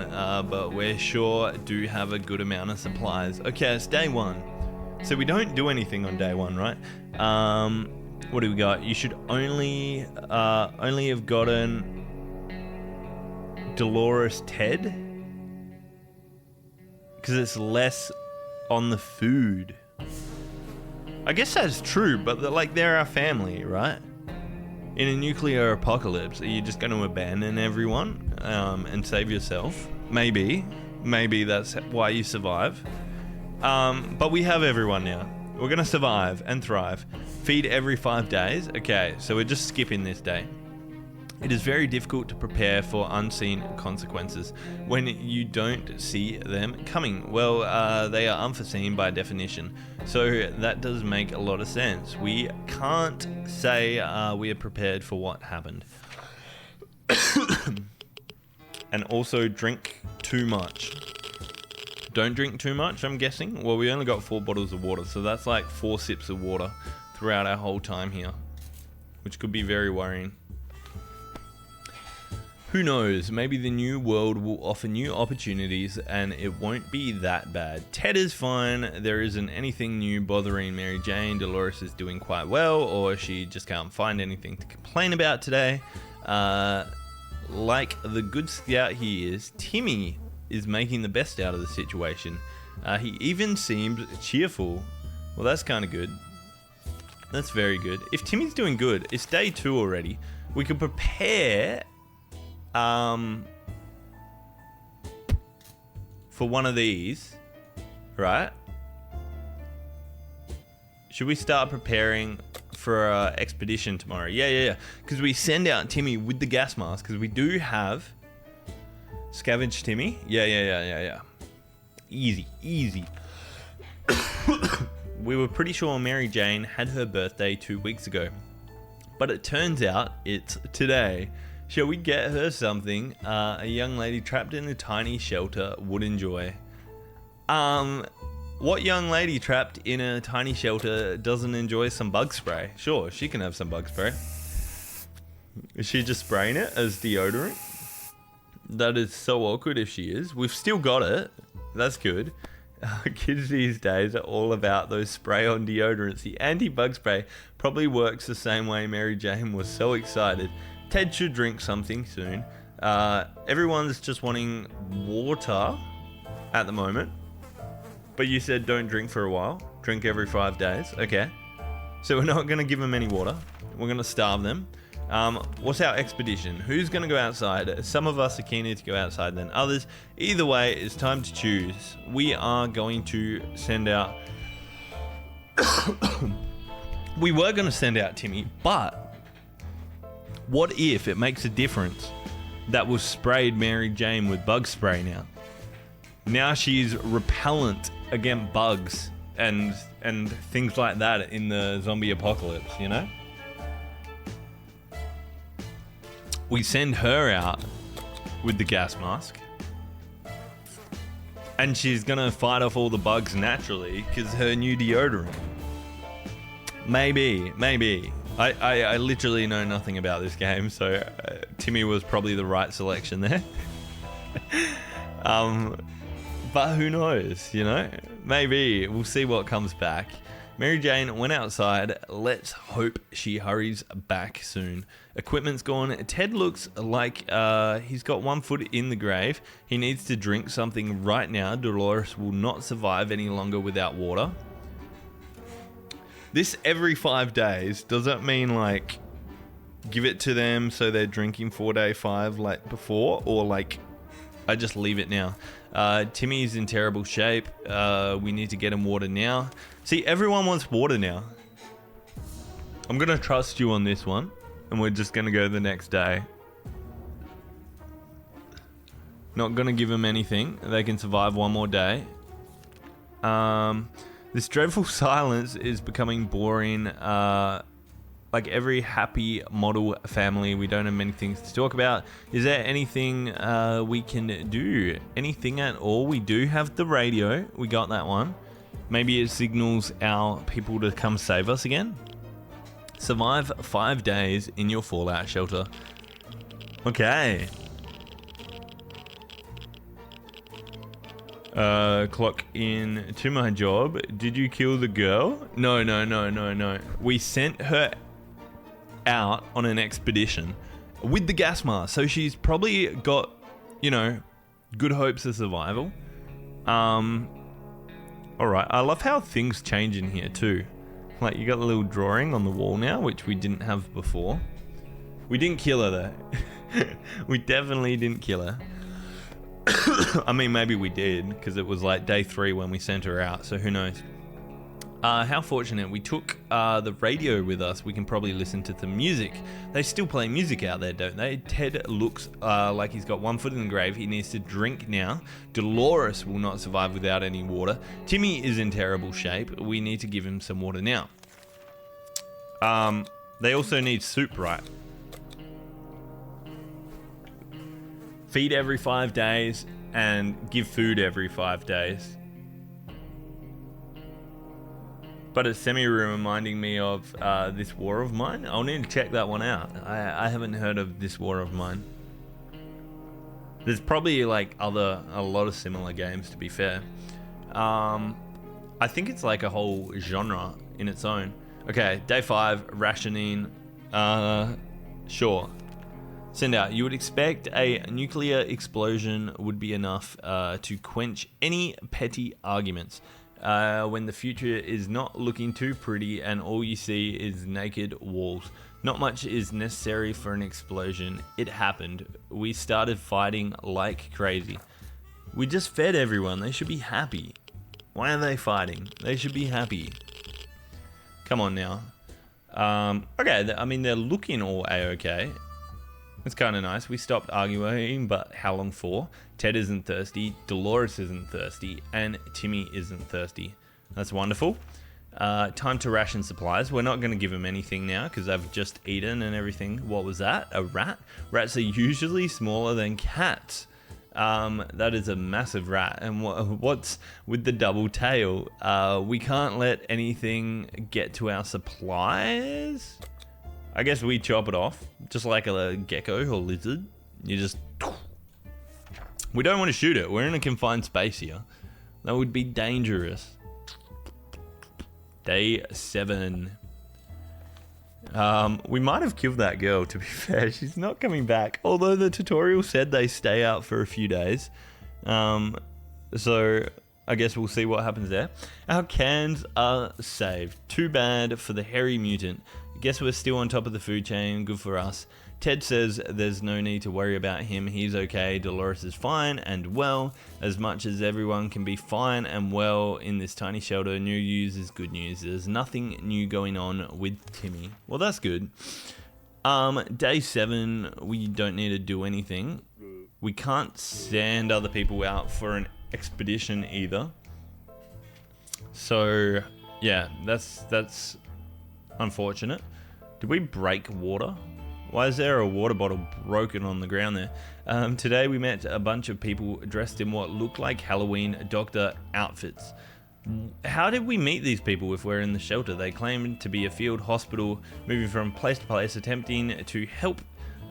but we're sure do have a good amount of supplies. Okay, it's day one. So we don't do anything on day one, right? What do we got? You should only have gotten Dolores Ted, because it's less on the food. I guess that's true, but they're our family, right? In a nuclear apocalypse, are you just going to abandon everyone and save yourself? Maybe that's why you survive. But we have everyone now. We're going to survive and thrive. Feed every 5 days. Okay, so we're just skipping this day. It is very difficult to prepare for unseen consequences when you don't see them coming. Well, they are unforeseen by definition, so that does make a lot of sense. We can't say we are prepared for what happened. And also drink too much. Don't drink too much, I'm guessing. Well, we only got 4 bottles of water, so that's like 4 sips of water throughout our whole time here, which could be very worrying. Who knows, maybe the new world will offer new opportunities and it won't be that bad. Ted is fine, there isn't anything new bothering Mary Jane. Dolores is doing quite well, or she just can't find anything to complain about today. Like the good scout he is, Timmy is making the best out of the situation. He even seems cheerful. Well, that's kind of good. That's very good. If Timmy's doing good, it's day 2 already. We could prepare... for one of these, right? Should we start preparing for our expedition tomorrow? Yeah. Because we send out Timmy with the gas mask, because we do have scavenge Timmy. Yeah. Easy. We were pretty sure Mary Jane had her birthday 2 weeks ago. But it turns out it's today. Shall we get her something a young lady trapped in a tiny shelter would enjoy? What young lady trapped in a tiny shelter doesn't enjoy some bug spray? Sure, she can have some bug spray. Is she just spraying it as deodorant? That is so awkward if she is. We've still got it. That's good. Kids these days are all about those spray-on deodorants. The anti-bug spray probably works the same way Mary Jane was so excited. Ted should drink something soon. Everyone's just wanting water at the moment. But you said don't drink for a while. Drink every 5 days. Okay. So we're not going to give them any water. We're going to starve them. What's our expedition? Who's going to go outside? Some of us are keener to go outside than others. Either way, it's time to choose. We are going to send out... We were going to send out Timmy, but what if it makes a difference that was sprayed Mary Jane with bug spray now? Now she's repellent against bugs and things like that in the zombie apocalypse, you know? We send her out with the gas mask and she's gonna fight off all the bugs naturally because her new deodorant. Maybe. I literally know nothing about this game, so Timmy was probably the right selection there. But who knows, you know? Maybe. We'll see what comes back. Mary Jane went outside. Let's hope she hurries back soon. Equipment's gone. Ted looks like he's got 1 foot in the grave. He needs to drink something right now. Dolores will not survive any longer without water. This every 5 days, does that mean like give it to them so they're drinking 4 day 5 like before, or like I just leave it now? Timmy's in terrible shape. We need to get him water now. See, everyone wants water now. I'm gonna trust you on this one, and we're just gonna go the next day. Not gonna give them anything. They can survive 1 more day. This dreadful silence is becoming boring. Like every happy model family, we don't have many things to talk about. Is there anything we can do? Anything at all? We do have the radio. We got that one. Maybe it signals our people to come save us again. Survive 5 days in your fallout shelter. Okay. Clock in to my job. Did you kill the girl? No. We sent her out on an expedition with the gas mask, so she's probably got, you know, good hopes of survival. Alright, I love how things change in here too. Like, you got a little drawing on the wall now, which we didn't have before. We didn't kill her though. We definitely didn't kill her. I mean, maybe we did, because it was like day 3 when we sent her out, so who knows. How fortunate. We took the radio with us. We can probably listen to the music. They still play music out there, don't they? Ted looks like he's got 1 foot in the grave. He needs to drink now. Dolores will not survive without any water. Timmy is in terrible shape. We need to give him some water now. They also need soup, right? Feed every 5 days and give food every 5 days. But it's reminding me of This War of Mine. I'll need to check that one out. I haven't heard of This War of Mine. There's probably like a lot of similar games, to be fair. I think it's like a whole genre in its own. Okay, day 5, rationing. Sure. Send out. You would expect a nuclear explosion would be enough to quench any petty arguments. When the future is not looking too pretty and all you see is naked walls. Not much is necessary for an explosion. It happened. We started fighting like crazy. We just fed everyone. They should be happy. Why are they fighting? They should be happy. Come on now. Okay, I mean, they're looking all A-okay. It's kind of nice. We stopped arguing, but how long for? Ted isn't thirsty, Dolores isn't thirsty, and Timmy isn't thirsty. That's wonderful. Time to ration supplies. We're not going to give them anything now because they've just eaten and everything. What was that? A rat? Rats are usually smaller than cats. That is a massive rat. And what's with the double tail? We can't let anything get to our supplies. I guess we chop it off, just like a gecko or lizard. You just... We don't want to shoot it. We're in a confined space here. That would be dangerous. Day 7. We might have killed that girl, to be fair. She's not coming back. Although the tutorial said they stay out for a few days. So I guess we'll see what happens there. Our cans are saved. Too bad for the hairy mutant. Guess we're still on top of the food chain. Good for us. Ted says there's no need to worry about him. He's okay. Dolores is fine and well. As much as everyone can be fine and well in this tiny shelter, new news is good news. There's nothing new going on with Timmy. Well, that's good. Day 7, we don't need to do anything. We can't send other people out for an expedition either. So, yeah, that's unfortunate. Did we break water? Why is there a water bottle broken on the ground there? Today we met a bunch of people dressed in what looked like Halloween doctor outfits. How did we meet these people if we're in the shelter? They claimed to be a field hospital moving from place to place, attempting to help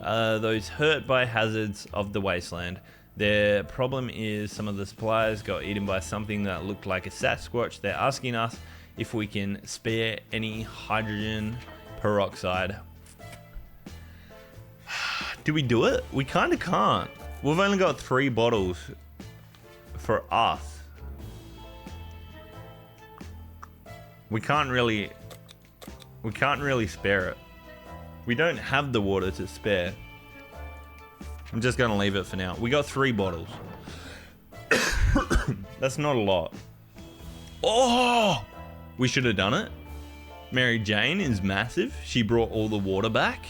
those hurt by hazards of the wasteland. Their problem is some of the supplies got eaten by something that looked like a Sasquatch. They're asking us if we can spare any hydrogen peroxide. Do we do it? We kind of can't. We've only got 3 bottles for us. We can't really spare it. We don't have the water to spare. I'm just gonna leave it for now. We got 3 bottles. That's not a lot. Oh! We should have done it. Mary Jane is massive. She brought all the water back.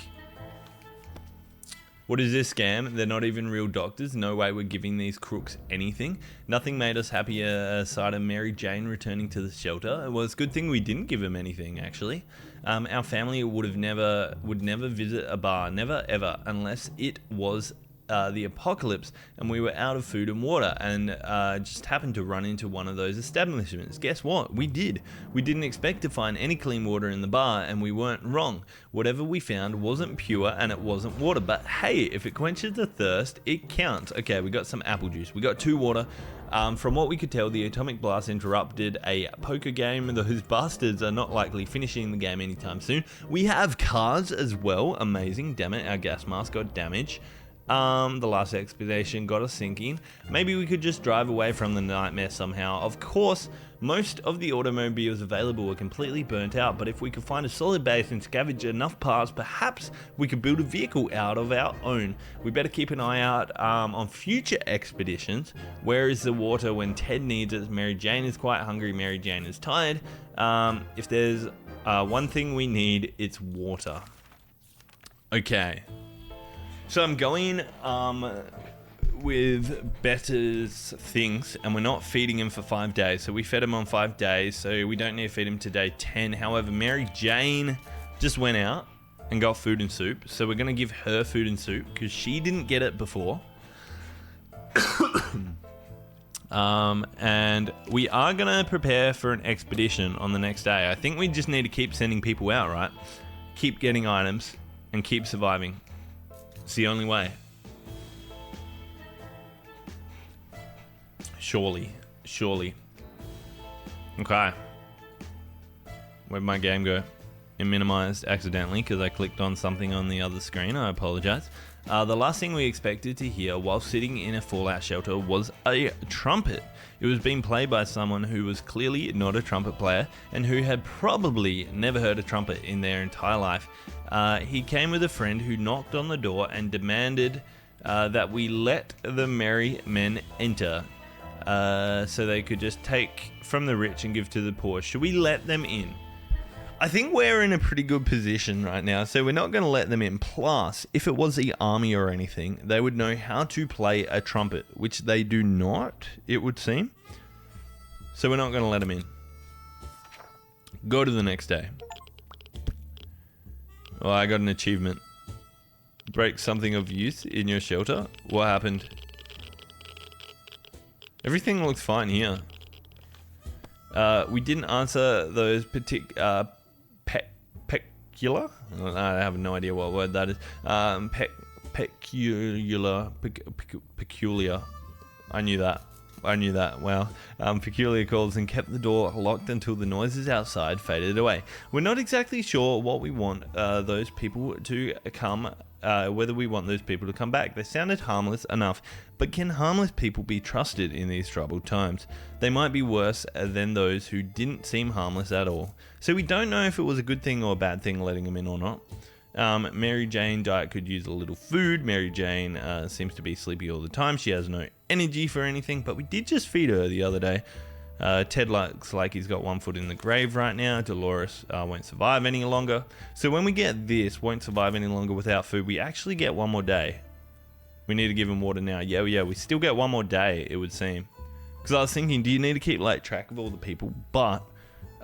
What is this scam? They're not even real doctors. No way we're giving these crooks anything. Nothing made us happier aside of Mary Jane returning to the shelter. Well, it's a good thing we didn't give them anything, actually. Our family would never visit a bar, never ever, unless it was the apocalypse and we were out of food and water and just happened to run into one of those establishments. Guess what? We did. We didn't expect to find any clean water in the bar, and we weren't wrong. Whatever we found wasn't pure and it wasn't water, but hey, if it quenches the thirst, it counts. Okay, we got some apple juice. We got 2 water. From what we could tell, the atomic blast interrupted a poker game. Those bastards are not likely finishing the game anytime soon. We have cars as well. Amazing. Damn it, our gas mask got damaged. The last expedition got us thinking, maybe we could just drive away from the nightmare somehow. Of course, most of the automobiles available are completely burnt out, but if we could find a solid base and scavenge enough parts, perhaps we could build a vehicle out of our own. We better keep an eye out on future expeditions. Where is the water when Ted needs it? Mary Jane is quite hungry. Mary Jane is tired. If there's one thing we need, it's water. Okay. So I'm going with Better's things, and we're not feeding him for 5 days. So we fed him on 5 days, so we don't need to feed him to day 10. However, Mary Jane just went out and got food and soup. So we're going to give her food and soup because she didn't get it before. And we are going to prepare for an expedition on the next day. I think we just need to keep sending people out, right? Keep getting items and keep surviving. It's the only way. Surely. Okay. Where'd my game go? It minimized accidentally because I clicked on something on the other screen. I apologize. The last thing we expected to hear while sitting in a fallout shelter was a trumpet. It was being played by someone who was clearly not a trumpet player and who had probably never heard a trumpet in their entire life. He came with a friend who knocked on the door and demanded that we let the merry men enter so they could just take from the rich and give to the poor. Should we let them in? I think we're in a pretty good position right now, so we're not going to let them in. Plus, if it was the army or anything, they would know how to play a trumpet, which they do not, it would seem. So we're not going to let them in. Go to the next day. Oh, I got an achievement. Break something of use in your shelter. What happened? Everything looks fine here. We didn't answer those peculiar. I have no idea what word that is. Peculiar. I knew that. Wow. Peculiar calls and kept the door locked until the noises outside faded away. We're not exactly sure what we want those people to come. Whether we want those people to come back. They sounded harmless enough, but can harmless people be trusted in these troubled times? They might be worse than those who didn't seem harmless at all. So we don't know if it was a good thing or a bad thing letting them in or not. Mary Jane diet could use a little food. Mary Jane seems to be sleepy all the time. She has no energy for anything, but we did just feed her the other day. Ted looks like he's got one foot in the grave right now. Dolores won't survive any longer. So when we get this, won't survive any longer without food, we actually get one more day. We need to give him water now. Yeah, we still get one more day, it would seem. Because I was thinking, do you need to keep like track of all the people? But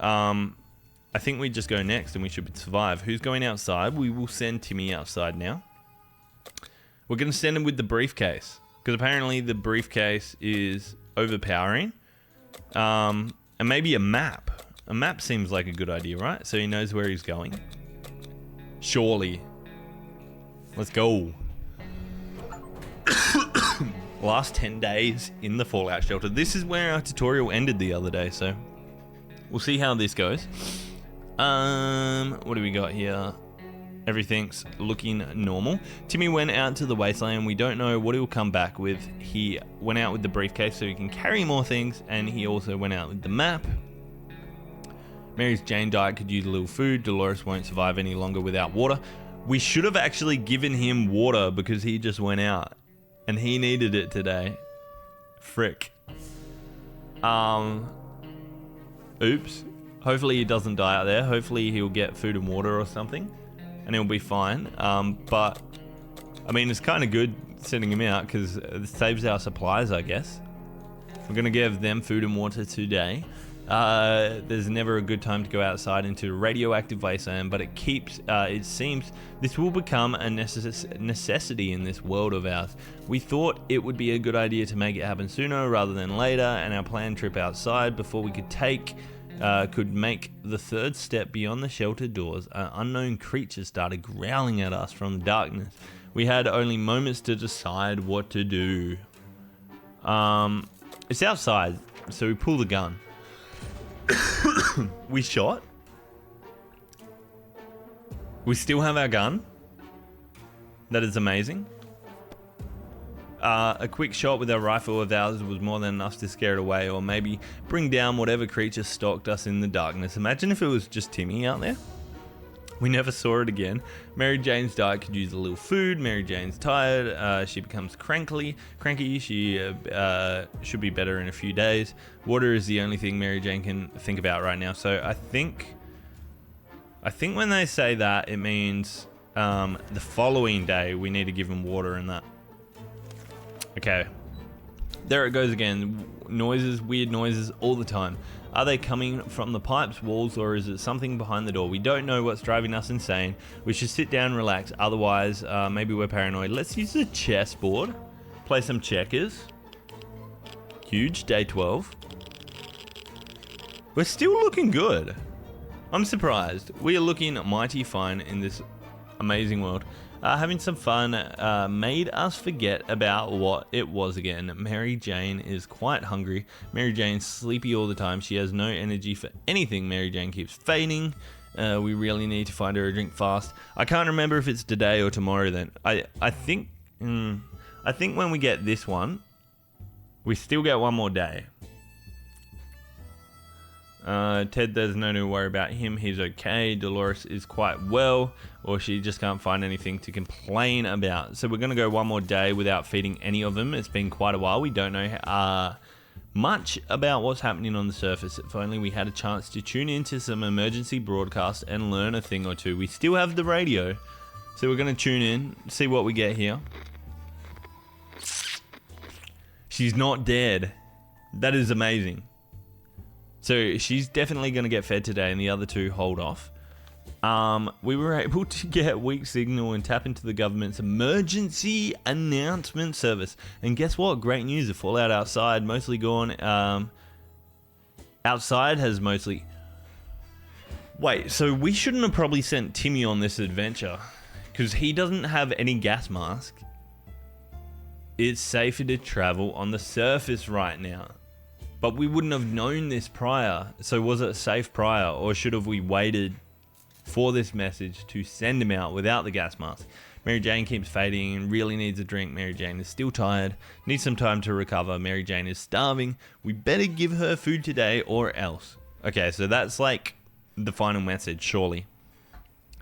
I think we just go next and we should survive. Who's going outside? We will send Timmy outside now. We're going to send him with the briefcase. Because apparently the briefcase is overpowering. And maybe a map. A map seems like a good idea, right? So he knows where he's going. Surely. Let's go. Last 10 days in the Fallout shelter. This is where our tutorial ended the other day, so we'll see how this goes. What do we got here? Everything's looking normal. Timmy went out to the wasteland. We don't know what he'll come back with. He went out with the briefcase so he can carry more things, and he also went out with the map. Mary's Jane diet could use a little food. Dolores won't survive any longer without water. We should have actually given him water because he just went out, and he needed it today. Frick. Oops. Hopefully he doesn't die out there. Hopefully he'll get food and water or something, and he'll be fine. But I mean, it's kind of good sending him out because it saves our supplies, I guess. We're gonna give them food and water today. There's never a good time to go outside into a radioactive wasteland, but it seems this will become a necessity in this world of ours. We thought it would be a good idea to make it happen sooner rather than later, and our planned trip outside before we could make the third step beyond the shelter doors. An unknown creature started growling at us from the darkness. We had only moments to decide what to do. It's outside, so we pull the gun. We shot. We still have our gun. That is amazing. A quick shot with our rifle of ours was more than enough to scare it away, or maybe bring down whatever creature stalked us in the darkness. Imagine if it was just Timmy out there. We never saw it again. Mary Jane's diet could use a little food. Mary Jane's tired. She becomes cranky. She should be better in a few days. Water is the only thing Mary Jane can think about right now. So I think when they say that, it means the following day we need to give them water and that. Okay. There it goes again. Noises, weird noises all the time. Are they coming from the pipes, walls, or is it something behind the door? We don't know what's driving us insane. We should sit down and relax. Otherwise, maybe we're paranoid. Let's use the chessboard. Play some checkers. Huge. Day 12. We're still looking good. I'm surprised. We are looking mighty fine in this amazing world. Having some fun made us forget about what it was again. Mary Jane is quite hungry. Mary Jane's sleepy all the time. She has no energy for anything. Mary Jane keeps fainting. We really need to find her a drink fast. I can't remember if it's today or tomorrow then. I think when we get this one, we still get one more day. Ted, there's no need to worry about him. He's okay. Dolores is quite well, or she just can't find anything to complain about. So we're going to go one more day without feeding any of them. It's been quite a while. We don't know much about what's happening on the surface. If only we had a chance to tune into some emergency broadcast and learn a thing or two. We still have the radio, so we're going to tune in, see what we get here. She's not dead. That is amazing. So she's definitely going to get fed today, and the other two hold off. We were able to get weak signal and tap into the government's emergency announcement service. And guess what? Great news. The fallout outside mostly gone. Outside has mostly... Wait, so we shouldn't have probably sent Timmy on this adventure because he doesn't have any gas mask. It's safer to travel on the surface right now. But we wouldn't have known this prior. So was it safe prior, or should have we waited for this message to send him out without the gas mask? Mary Jane keeps fading and really needs a drink. Mary Jane is still tired, needs some time to recover. Mary Jane is starving. We better give her food today or else. Okay, so that's like the final message, surely.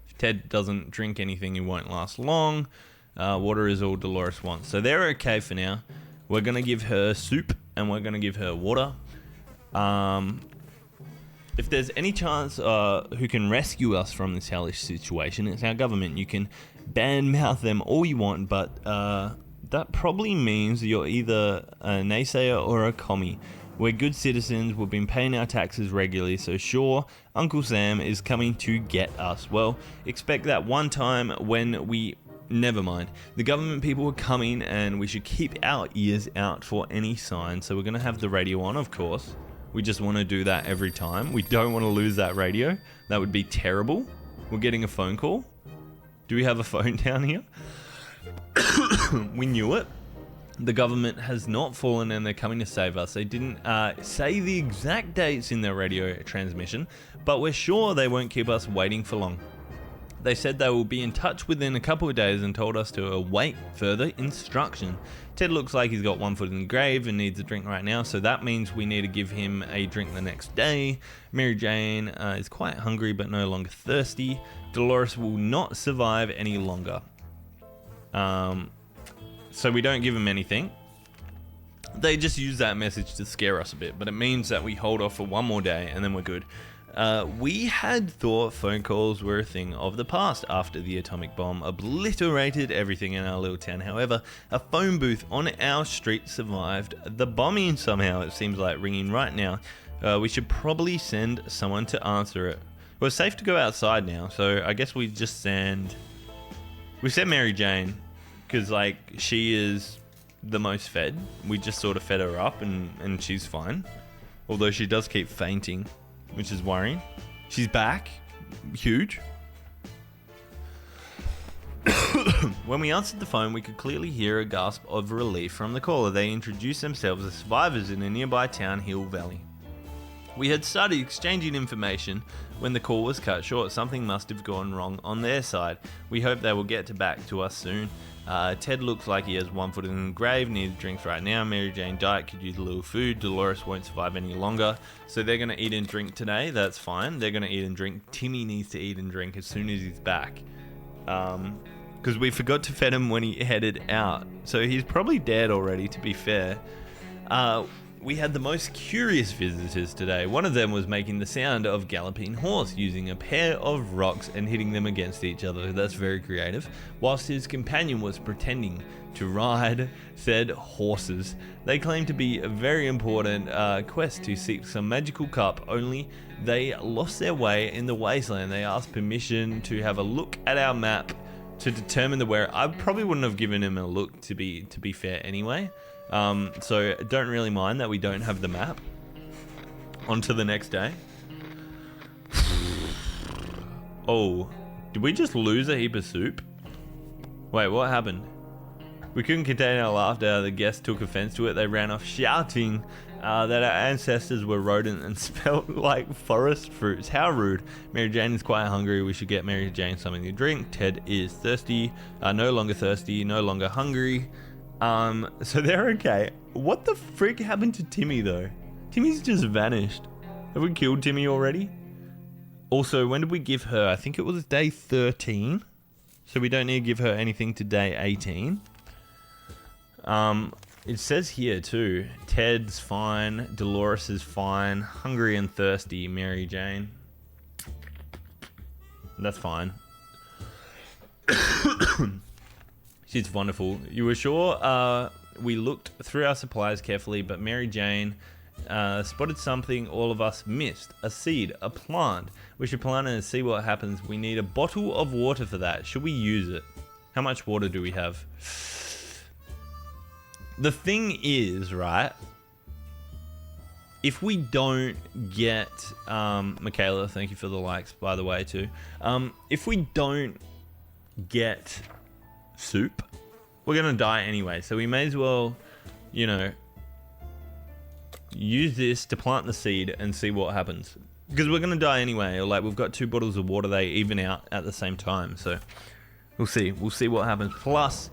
If Ted doesn't drink anything, he won't last long. Water is all Dolores wants. So they're okay for now. We're going to give her soup and we're going to give her water. If there's any chance who can rescue us from this hellish situation, it's our government. You can badmouth them all you want, but that probably means you're either a naysayer or a commie. We're good citizens, we've been paying our taxes regularly, so sure, Uncle Sam is coming to get us. Well, expect that one time when we... Never mind. The government people are coming and we should keep our ears out for any sign. So we're going to have the radio on, of course. We just want to do that every time. We don't want to lose that radio. That would be terrible. We're getting a phone call. Do we have a phone down here? We knew it. The government has not fallen and they're coming to save us. They didn't say the exact dates in their radio transmission, but we're sure they won't keep us waiting for long. They said they will be in touch within a couple of days and told us to await further instruction. Ted looks like he's got one foot in the grave and needs a drink right now, so that means we need to give him a drink the next day. Mary Jane is quite hungry but no longer thirsty. Dolores will not survive any longer. So we don't give him anything. They just use that message to scare us a bit, but it means that we hold off for one more day and then we're good. We had thought phone calls were a thing of the past after the atomic bomb obliterated everything in our little town. However, a phone booth on our street survived the bombing somehow. It seems like ringing right now. We should probably send someone to answer it. We're safe to go outside now, so I guess we just send... We sent Mary Jane, because like she is the most fed. We just sort of fed her up and she's fine. Although she does keep fainting, which is worrying. She's back. Huge. When we answered the phone, we could clearly hear a gasp of relief from the caller. They introduced themselves as survivors in a nearby town, Hill Valley. We had started exchanging information when the call was cut short. Something must have gone wrong on their side. We hope they will get back to us soon. Ted looks like he has one foot in the grave, needs drinks right now. Mary Jane Diet could use a little food. Dolores won't survive any longer. So they're going to eat and drink today. That's fine. They're going to eat and drink. Timmy needs to eat and drink as soon as he's back. Because we forgot to feed him when he headed out. So he's probably dead already, to be fair. We had the most curious visitors today. One of them was making the sound of galloping horse using a pair of rocks and hitting them against each other. That's very creative. Whilst his companion was pretending to ride said horses. They claimed to be a very important quest to seek some magical cup, only they lost their way in the wasteland. They asked permission to have a look at our map to determine the where. I probably wouldn't have given him a look, to be fair anyway. So don't really mind that we don't have the map. On to the next day. Oh, did we just lose a heap of soup? Wait, what happened? We couldn't contain our laughter. The guests took offense to it. They ran off shouting that our ancestors were rodent and smelled like forest fruits. How rude. Mary Jane is quite hungry. We should get Mary Jane something to drink. Ted is thirsty. No longer thirsty. No longer hungry. So they're okay. What the frick happened to Timmy though? Timmy's just vanished. Have we killed Timmy already? Also, when did we give her? I think it was day 13. So we don't need to give her anything to day 18. It says here too, Ted's fine, Dolores is fine, hungry and thirsty, Mary Jane. That's fine. She's wonderful. You were sure? We looked through our supplies carefully, but Mary Jane Spotted something all of us missed. A seed, a plant. We should plant it and see what happens. We need a bottle of water for that. Should we use it? How much water do we have? The thing is, right? If we don't get... Michaela, thank you for the likes, by the way, too. If we don't get soup, we're going to die anyway. So we may as well, you know... use this to plant the seed and see what happens, because we're gonna die anyway. Like, we've got 2 bottles of water, they even out at the same time, so we'll see what happens. Plus,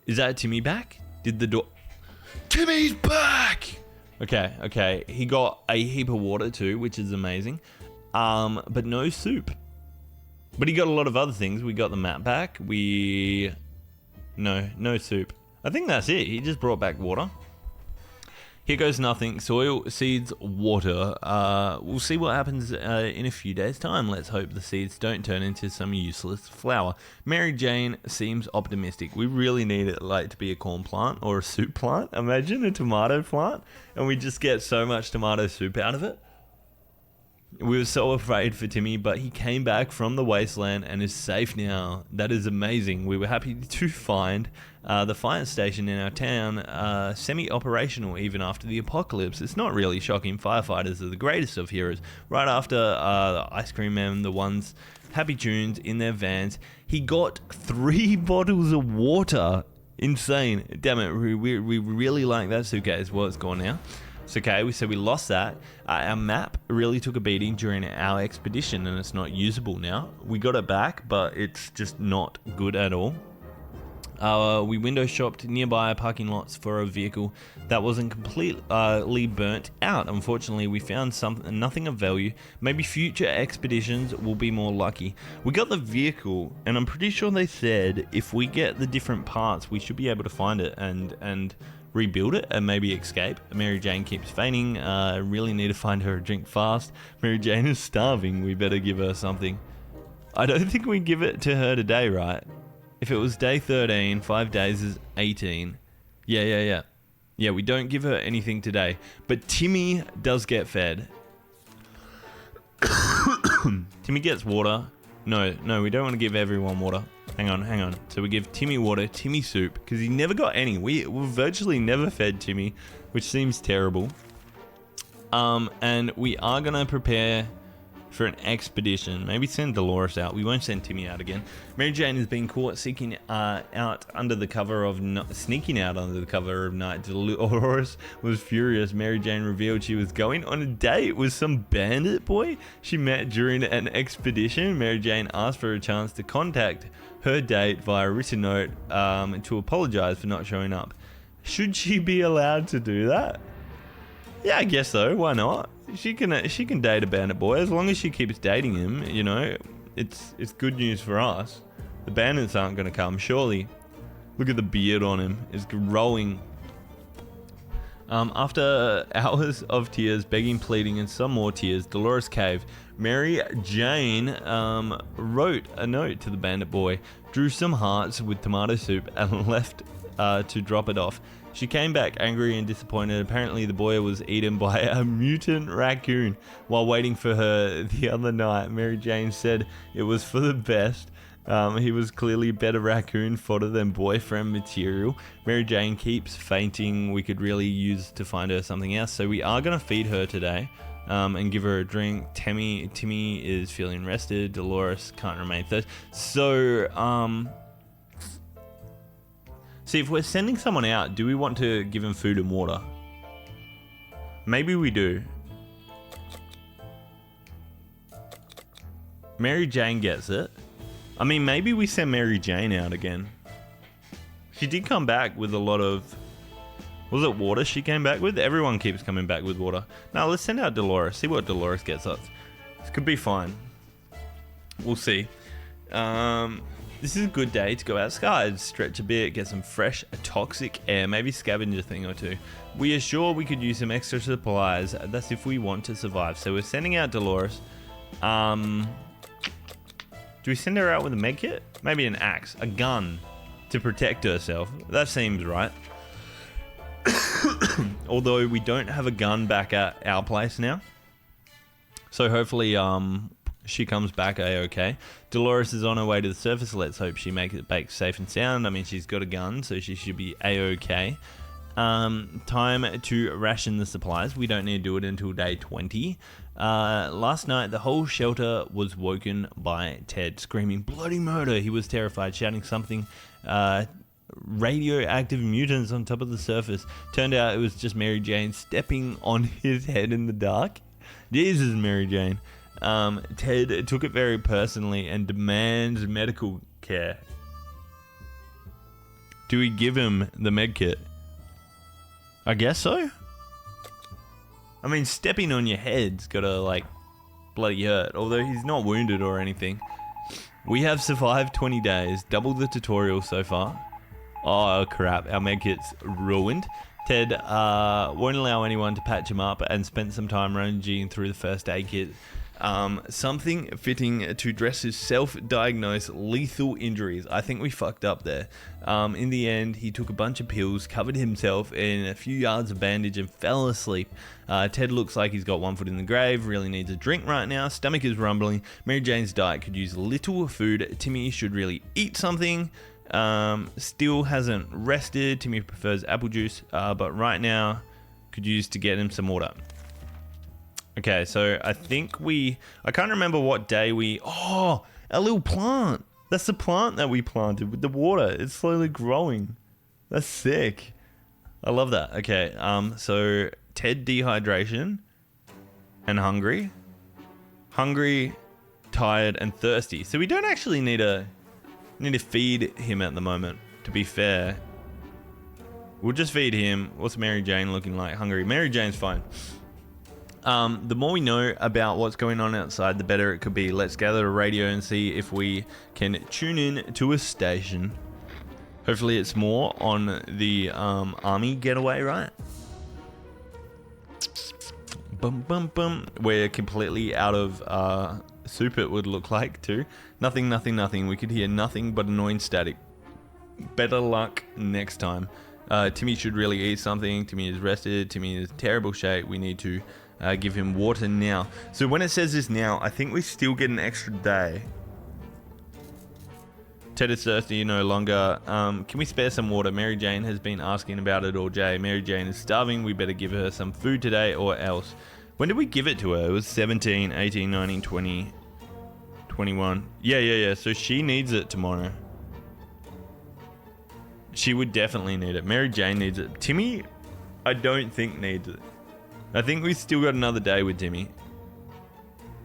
is that Timmy back? Did the door... Timmy's back! Okay, he got a heap of water too, which is amazing, but no soup. But he got a lot of other things. We got the map back. No soup. I think that's it. He just brought back water. Here goes nothing. Soil, seeds, water. We'll see what happens in a few days' time. Let's hope the seeds don't turn into some useless flower. Mary Jane seems optimistic. We really need it to be a corn plant or a soup plant. Imagine a tomato plant, and we just get so much tomato soup out of it. We were so afraid for Timmy, but he came back from the wasteland and is safe now. That is amazing. We were happy to find the fire station in our town semi-operational even after the apocalypse. It's not really shocking. Firefighters are the greatest of heroes. Right after the Ice Cream Man, the ones Happy Tunes in their vans, he got 3 bottles of water. Insane. Damn it, we really like that suitcase. Well, it's gone now. It's okay, so we lost that. Our map really took a beating during our expedition and it's not usable now. We got it back, but it's just not good at all. We window shopped nearby parking lots for a vehicle that wasn't completely burnt out. Unfortunately, we found nothing of value. Maybe future expeditions will be more lucky. We got the vehicle, and I'm pretty sure they said if we get the different parts, we should be able to find it and rebuild it and maybe escape. Mary Jane keeps fainting. Really need to find her a drink fast. Mary Jane is starving. We better give her something. I don't think we give it to her today, right? If it was day 13, 5 days is 18. Yeah. Yeah, we don't give her anything today. But Timmy does get fed. Timmy gets water. No, we don't want to give everyone water. Hang on. So we give Timmy water, Timmy soup, because he never got any. We virtually never fed Timmy, which seems terrible. And we are going to prepare for an expedition. Maybe send Dolores out. We won't send Timmy out again. Mary Jane has been caught sneaking out under the cover of night. Dolores was furious. Mary Jane revealed she was going on a date with some bandit boy she met during an expedition. Mary Jane asked for a chance to contact her date via written note to apologize for not showing up. Should she be allowed to do that? Yeah, I guess so. Why not? She can date a bandit boy as long as she keeps dating him. You know, it's good news for us. The bandits aren't going to come, surely. Look at the beard on him. It's growing. After hours of tears, begging, pleading, and some more tears, Dolores caved. Mary Jane wrote a note to the bandit boy, drew some hearts with tomato soup, and left to drop it off. She came back angry and disappointed. Apparently the boy was eaten by a mutant raccoon. While waiting for her the other night, Mary Jane said it was for the best. He was clearly better raccoon fodder than boyfriend material. Mary Jane keeps fainting. We could really use to find her something else. So we are going to feed her today and give her a drink. Timmy is feeling rested. Dolores can't remain thirsty. So, see, if we're sending someone out, do we want to give them food and water? Maybe we do. Mary Jane gets it. I mean, maybe we send Mary Jane out again. She did come back with a lot of... Was it water she came back with? Everyone keeps coming back with water. Now, let's send out Dolores. See what Dolores gets us. This could be fine. We'll see. This is a good day to go outside, stretch a bit, get some fresh, toxic air, maybe scavenge a thing or two. We are sure we could use some extra supplies. That's if we want to survive. So we're sending out Dolores. Do we send her out with a medkit? Maybe an axe, a gun to protect herself. That seems right. Although we don't have a gun back at our place now. So hopefully she comes back a-okay. Dolores is on her way to the surface. Let's hope she makes it back safe and sound. I mean, she's got a gun, so she should be a-okay. Time to ration the supplies. We don't need to do it until day 20. Last night, the whole shelter was woken by Ted screaming bloody murder. He was terrified, shouting something, radioactive mutants on top of the surface. Turned out it was just Mary Jane stepping on his head in the dark. Jesus, Mary Jane. Ted took it very personally and demands medical care. Do we give him the med kit? I guess so. I mean, stepping on your head's gotta, like, bloody hurt. Although he's not wounded or anything. We have survived 20 days. Double the tutorial so far. Oh, crap. Our medkit's ruined. Ted won't allow anyone to patch him up and spent some time rummaging through the first aid kit. Something fitting to dress his self-diagnosed lethal injuries. I think we fucked up there. In the end, he took a bunch of pills, covered himself in a few yards of bandage and fell asleep. Ted looks like he's got one foot in the grave, really needs a drink right now. Stomach is rumbling. Mary Jane's diet could use little food. Timmy should really eat something. Still hasn't rested. Timmy prefers apple juice, but right now could use to get him some water. Okay, so I think I can't remember what day a little plant. That's the plant that we planted with the water. It's slowly growing. That's sick. I love that. Okay, so Ted dehydration and hungry. Hungry, tired, and thirsty. So we don't actually need to feed him at the moment, to be fair. We'll just feed him. What's Mary Jane looking like? Hungry. Mary Jane's fine. The more we know about what's going on outside, the better it could be. Let's gather a radio and see if we can tune in to a station. Hopefully it's more on the army getaway, right? Bum, bum, bum. We're completely out of soup, it would look like, too. Nothing. We could hear nothing but annoying static. Better luck next time. Timmy should really eat something. Timmy is rested. Timmy is in terrible shape. We need to give him water now. So when it says this now, I think we still get an extra day. Ted is thirsty no longer. Can we spare some water? Mary Jane has been asking about it all day. Mary Jane is starving. We better give her some food today or else. When did we give it to her? It was 17, 18, 19, 20, 21. Yeah. So she needs it tomorrow. She would definitely need it. Mary Jane needs it. Timmy, I don't think needs it. I think we still got another day with Timmy.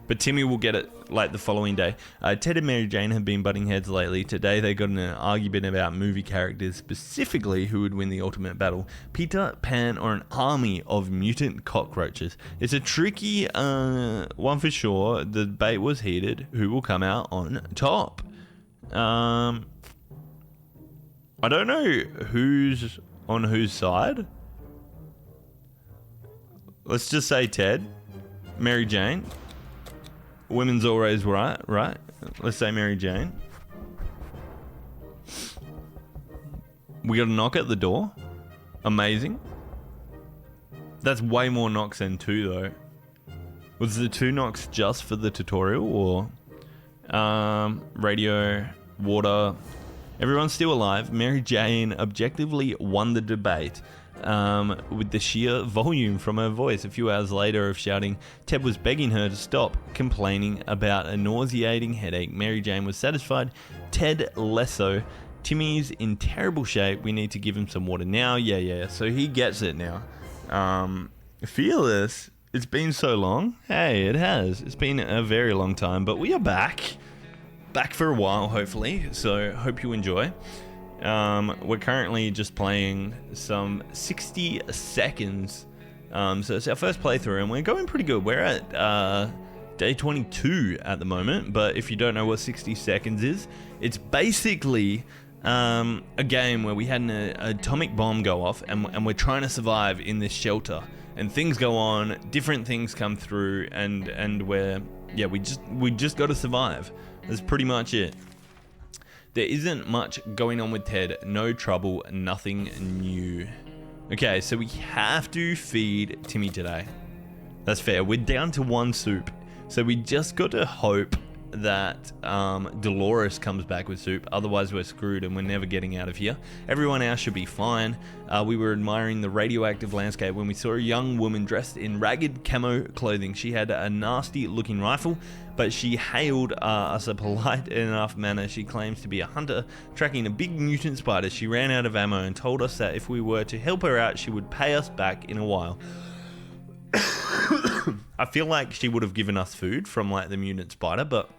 But Timmy will get it like the following day. Ted and Mary Jane have been butting heads lately. Today they got in an argument about movie characters, specifically who would win the ultimate battle, Peter Pan or an army of mutant cockroaches. It's a tricky one for sure. The debate was heated. Who will come out on top? I don't know who's on whose side. Let's just say Ted. Mary Jane. Women's always right? Let's say Mary Jane. We got a knock at the door. Amazing. That's way more knocks than 2 though. Was the 2 knocks just for the tutorial or radio, water? Everyone's still alive. Mary Jane objectively won the debate. With the sheer volume from her voice. A few hours later of shouting, Ted was begging her to stop, complaining about a nauseating headache. Mary Jane was satisfied. Ted less so. Timmy's in terrible shape. We need to give him some water now. Yeah. So he gets it now. Fearless. It's been so long. Hey, it has. It's been a very long time, but we are back. Back for a while, hopefully. So hope you enjoy. We're currently just playing some 60 seconds. So it's our first playthrough and we're going pretty good. We're at day 22 at the moment, but if you don't know what 60 seconds is, it's basically a game where we had an atomic bomb go off and we're trying to survive in this shelter. And things go on, different things come through, and we just got to survive. That's pretty much it. There isn't much going on with Ted. No trouble, nothing new. Okay, so we have to feed Timmy today. That's fair. We're down to 1 soup. So we just got to hope that Dolores comes back with soup. Otherwise, we're screwed and we're never getting out of here. Everyone else should be fine. We were admiring the radioactive landscape when we saw a young woman dressed in ragged camo clothing. She had a nasty-looking rifle, but she hailed us a polite enough manner. She claims to be a hunter tracking a big mutant spider. She ran out of ammo and told us that if we were to help her out, she would pay us back in a while. I feel like she would have given us food from like the mutant spider, but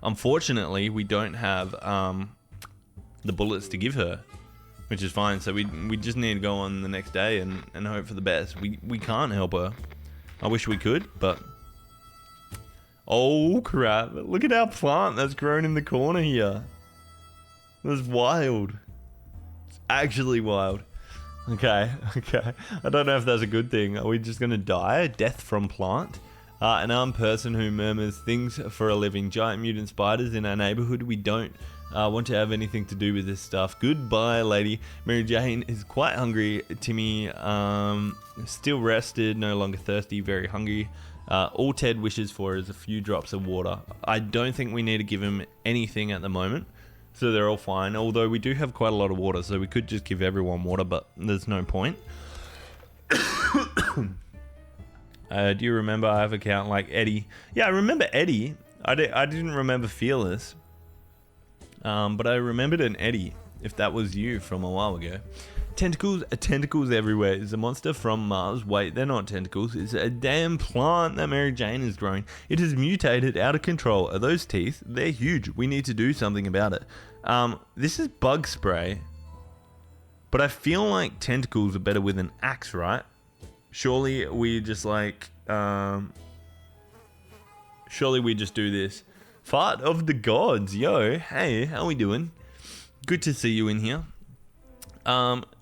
unfortunately we don't have the bullets to give her, which is fine. So we just need to go on the next day and hope for the best. We can't help her. I wish we could, but oh crap, look at our plant that's grown in the corner here. That's wild. It's actually wild. Okay. I don't know if that's a good thing. Are we just gonna die? Death from plant? An armed person who murmurs things for a living. Giant mutant spiders in our neighborhood. We don't want to have anything to do with this stuff. Goodbye, lady. Mary Jane is quite hungry. Timmy, still rested, no longer thirsty, very hungry. All Ted wishes for is a few drops of water. I don't think we need to give him anything at the moment. So they're all fine, although we do have quite a lot of water, so we could just give everyone water, but there's no point. Do you remember I have a account like Eddie? Yeah, I remember Eddie. I didn't remember Fearless. But I remembered an Eddie, if that was you from a while ago. Tentacles everywhere. It's a monster from Mars. Wait, they're not tentacles. It's a damn plant that Mary Jane is growing. It has mutated out of control. Are those teeth? They're huge. We need to do something about it. This is bug spray. But I feel like tentacles are better with an axe, right? Surely we just like... surely we just do this. Fart of the gods. Yo, hey, how we doing? Good to see you in here.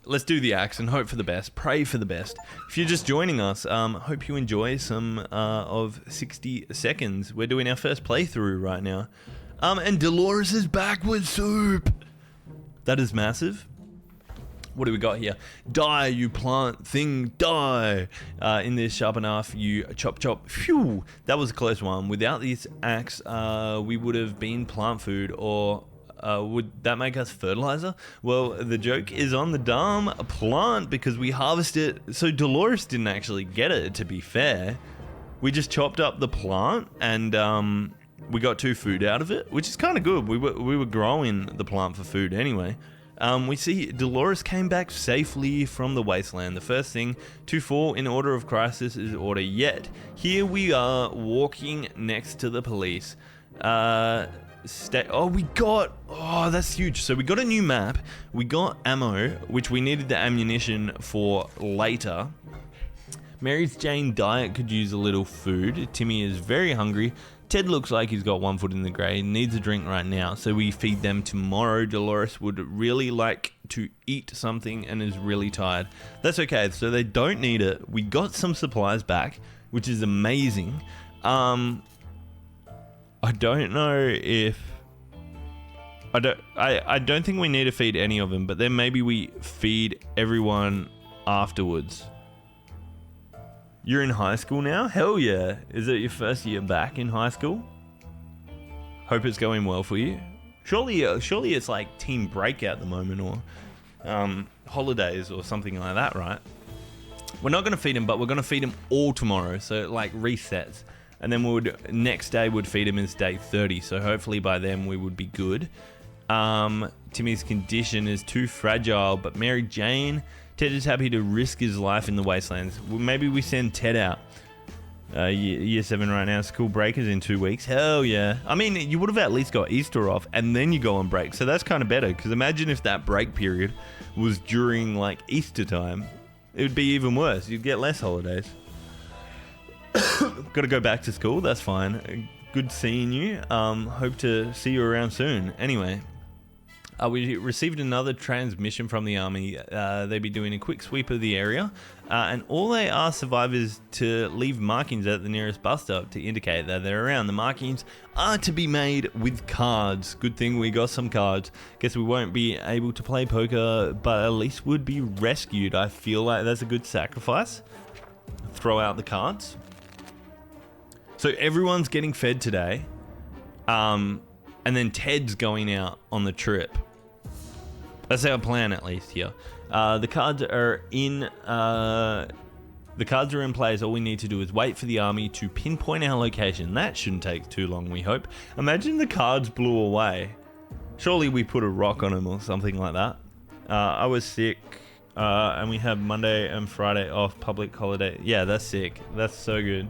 Let's do the axe and hope for the best. Pray for the best. If you're just joining us, hope you enjoy some of 60 seconds. We're doing our first playthrough right now. And Dolores is back with soup. That is massive. What do we got here? Die, you plant thing, die. In this sharp enough, you chop. Phew, that was a close one. Without this axe, we would have been plant food, or would that make us fertilizer? Well, the joke is on the dumb plant because we harvested. So Dolores didn't actually get it, to be fair. We just chopped up the plant and we got 2 food out of it, which is kind of good. We were growing the plant for food anyway. We see Dolores came back safely from the wasteland. The first thing to fall in order of crisis is order. Yet here we are walking next to the police. That's huge. So we got a new map. We got ammo, which we needed the ammunition for later. Mary Jane diet could use a little food. Timmy is very hungry. Ted looks like he's got 1 foot in the grave, needs a drink right now, so we feed them tomorrow. Dolores would really like to eat something and is really tired. That's okay, so they don't need it. We got some supplies back, which is amazing. I don't know if... I don't think we need to feed any of them, but then maybe we feed everyone afterwards. You're in high school now? Hell yeah. Is it your first year back in high school? Hope it's going well for you. Surely it's like team break at the moment, or holidays or something like that, right? We're not going to feed him, but we're going to feed him all tomorrow. So like resets. And then next day would feed him as day 30. So hopefully by then we would be good. Timmy's condition is too fragile, but Mary Jane... Ted is happy to risk his life in the wastelands. Well, maybe we send Ted out. Year 7 right now. School break is in 2 weeks. Hell yeah. I mean, you would have at least got Easter off and then you go on break. So that's kind of better, because imagine if that break period was during like Easter time. It would be even worse. You'd get less holidays. Got to go back to school. That's fine. Good seeing you. Hope to see you around soon. Anyway. we received another transmission from the army. They'd be doing a quick sweep of the area, and all they ask survivors to leave markings at the nearest bus stop to indicate that they're around. The markings are to be made with cards. Good thing we got some cards. Guess we won't be able to play poker, but at least would be rescued. I feel like that's a good sacrifice. Throw out the cards. So everyone's getting fed today. And then Ted's going out on the trip. That's our plan, at least here. The cards are in. The cards are in place. All we need to do is wait for the army to pinpoint our location. That shouldn't take too long, we hope. Imagine the cards blew away. Surely we put a rock on them or something like that. I was sick, and we have Monday and Friday off, public holiday. Yeah, that's sick. That's so good.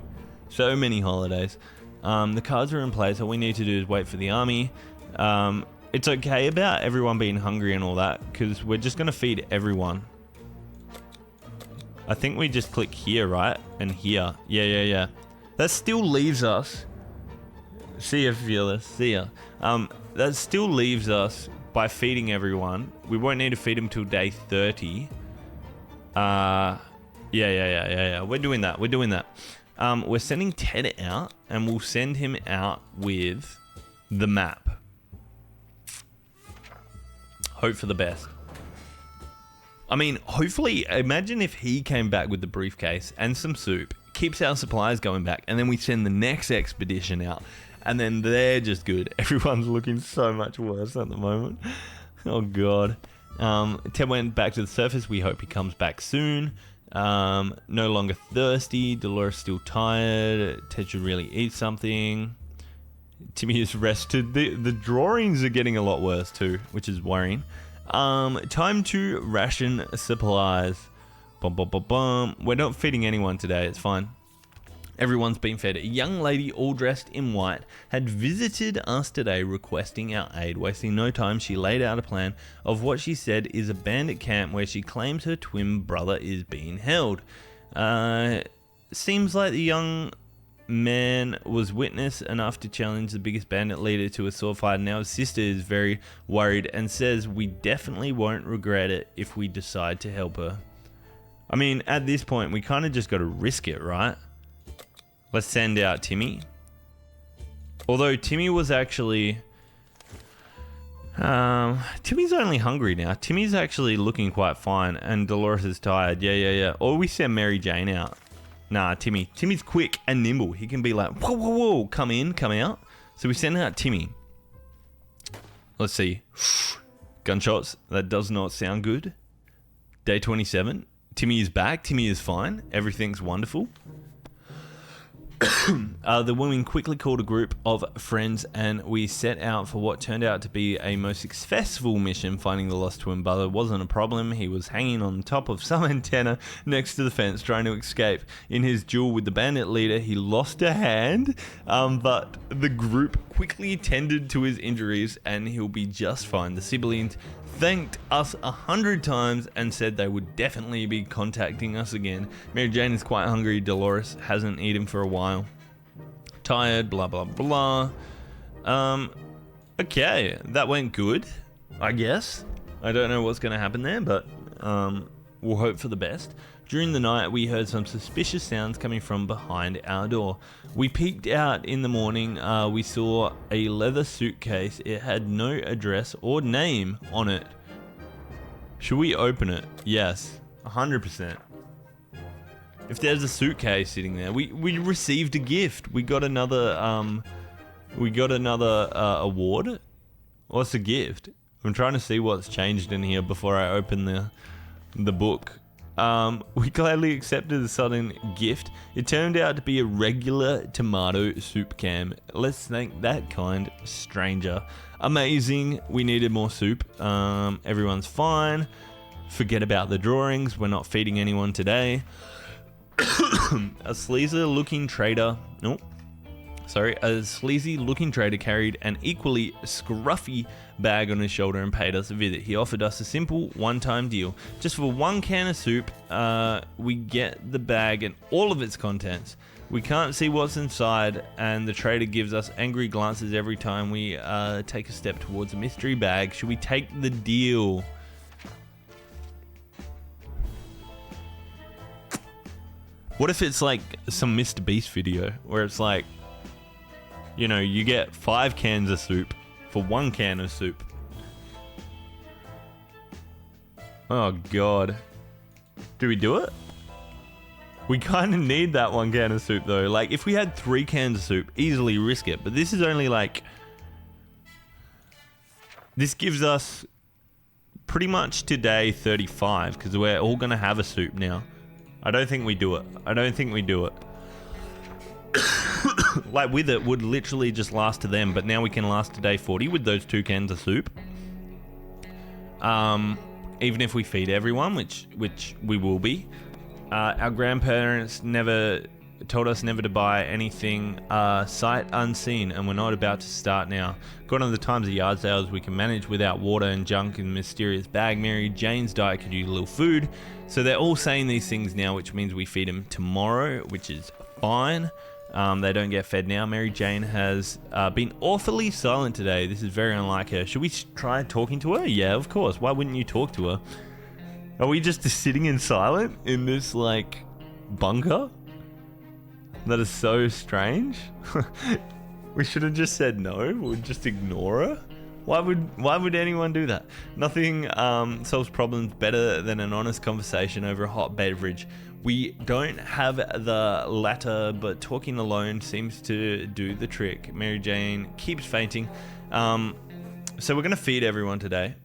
So many holidays. The cards are in place. All we need to do is wait for the army. It's okay about everyone being hungry and all that, because we're just going to feed everyone. I think we just click here, right? And here. Yeah. That still leaves us... See ya, Fearless. See ya. That still leaves us, by feeding everyone, we won't need to feed them till day 30. Yeah. We're doing that. We're sending Ted out, and we'll send him out with the map. Hope for the best. I mean, hopefully, imagine if he came back with the briefcase and some soup, keeps our supplies going back, and then we send the next expedition out, and then they're just good. Everyone's looking so much worse at the moment. Oh, God. Ted went back to the surface. We hope he comes back soon. No longer thirsty. Dolores still tired. Ted should really eat something. Timmy is rested. The drawings are getting a lot worse too, which is worrying. Time to ration supplies. We're not feeding anyone today. It's fine. Everyone's been fed. A young lady, all dressed in white, had visited us today requesting our aid. Wasting no time, she laid out a plan of what she said is a bandit camp where she claims her twin brother is being held. Seems like the young man was witness enough to challenge the biggest bandit leader to a sword fight. Now his sister is very worried and says we definitely won't regret it if we decide to help her. I mean, at this point, we kind of just got to risk it, right? Let's send out Timmy. Although Timmy was actually... Timmy's only hungry now. Timmy's actually looking quite fine, and Dolores is tired. Yeah. Or we send Mary Jane out. Nah, Timmy. Timmy's quick and nimble. He can be like, whoa, come in, come out. So we send out Timmy. Let's see. Gunshots. That does not sound good. Day 27. Timmy is back. Timmy is fine. Everything's wonderful. The women quickly called a group of friends, and we set out for what turned out to be a most successful mission. Finding the lost twin brother wasn't a problem. He was hanging on top of some antenna next to the fence trying to escape. In his duel with the bandit leader, he lost a hand, but the group quickly tended to his injuries and he'll be just fine. The siblings thanked us 100 times and said they would definitely be contacting us again. Mary Jane is quite hungry. Dolores hasn't eaten for a while. Tired, blah, blah, blah. Okay, that went good, I guess. I don't know what's going to happen there, but we'll hope for the best. During the night, we heard some suspicious sounds coming from behind our door. We peeked out in the morning. We saw a leather suitcase. It had no address or name on it. Should we open it? Yes, 100%. If there's a suitcase sitting there, we received a gift. We got another award. What's the gift? I'm trying to see what's changed in here before I open the book. We gladly accepted the sudden gift. It turned out to be a regular tomato soup can. Let's thank that kind stranger. Amazing. We needed more soup. Everyone's fine. Forget about the drawings. We're not feeding anyone today. A sleazy looking trader carried an equally scruffy bag on his shoulder and paid us a visit. He offered us a simple one-time deal. Just for one can of soup, we get the bag and all of its contents. We can't see what's inside, and the trader gives us angry glances every time we take a step towards a mystery bag. Should we take the deal? What if it's like some Mr. Beast video where it's like, you know, you get 5 cans of soup for 1 can of soup? Oh God. Do we do it? We kind of need that 1 can of soup though. Like if we had 3 cans of soup, easily risk it. But this is only like, this gives us pretty much to day 35 because we're all going to have a soup now. I don't think we do it. I don't think we do it. Like with it would literally just last to them, but now we can last to day 40 with those 2 cans of soup. Even if we feed everyone, which we will be. Our grandparents never told us never to buy anything sight unseen, and we're not about to start now. Gone are the times of yard sales we can manage without water and junk in the mysterious bag. Mary Jane's diet could use a little food. So they're all saying these things now, which means we feed them tomorrow, which is fine. They don't get fed now. Mary Jane has been awfully silent today. This is very unlike her. Should we try talking to her? Yeah, of course. Why wouldn't you talk to her? Are we just sitting in silent in this, like, bunker? That is so strange. We should have just said no. We'd just ignore her. Why would anyone do that? Nothing solves problems better than an honest conversation over a hot beverage. We don't have the latter, but talking alone seems to do the trick. Mary Jane keeps fainting. So we're going to feed everyone today.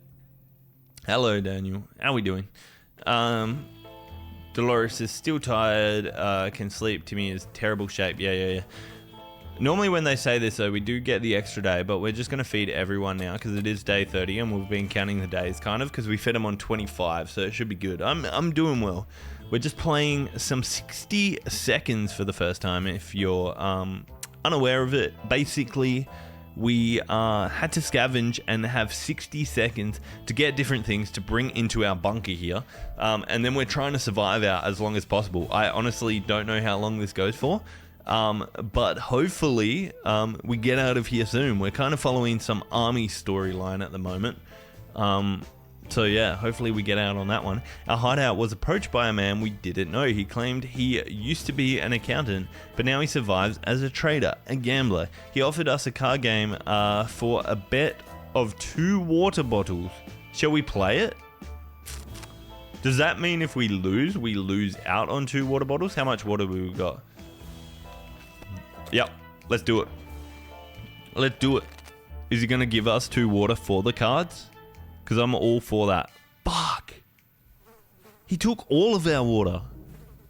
Hello, Daniel. How are we doing? Dolores is still tired, can sleep. Timmy is terrible shape. Yeah. Normally when they say this though, we do get the extra day, but we're just going to feed everyone now because it is day 30 and we've been counting the days kind of because we fed them on 25, so it should be good. I'm doing well. We're just playing some 60 seconds for the first time if you're unaware of it. Basically, we had to scavenge and have 60 seconds to get different things to bring into our bunker here. And then we're trying to survive out as long as possible. I honestly don't know how long this goes for. But hopefully we get out of here soon. We're kind of following some army storyline at the moment. So yeah, hopefully we get out on that one. Our hideout was approached by a man we didn't know. He claimed he used to be an accountant, but now he survives as a trader, a gambler. He offered us a card game for a bet of 2 water bottles. Shall we play it? Does that mean if we lose out on 2 water bottles? How much water have we got? Yep, let's do it. Let's do it. Is he going to give us 2 water for the cards? Because I'm all for that. Fuck. He took all of our water.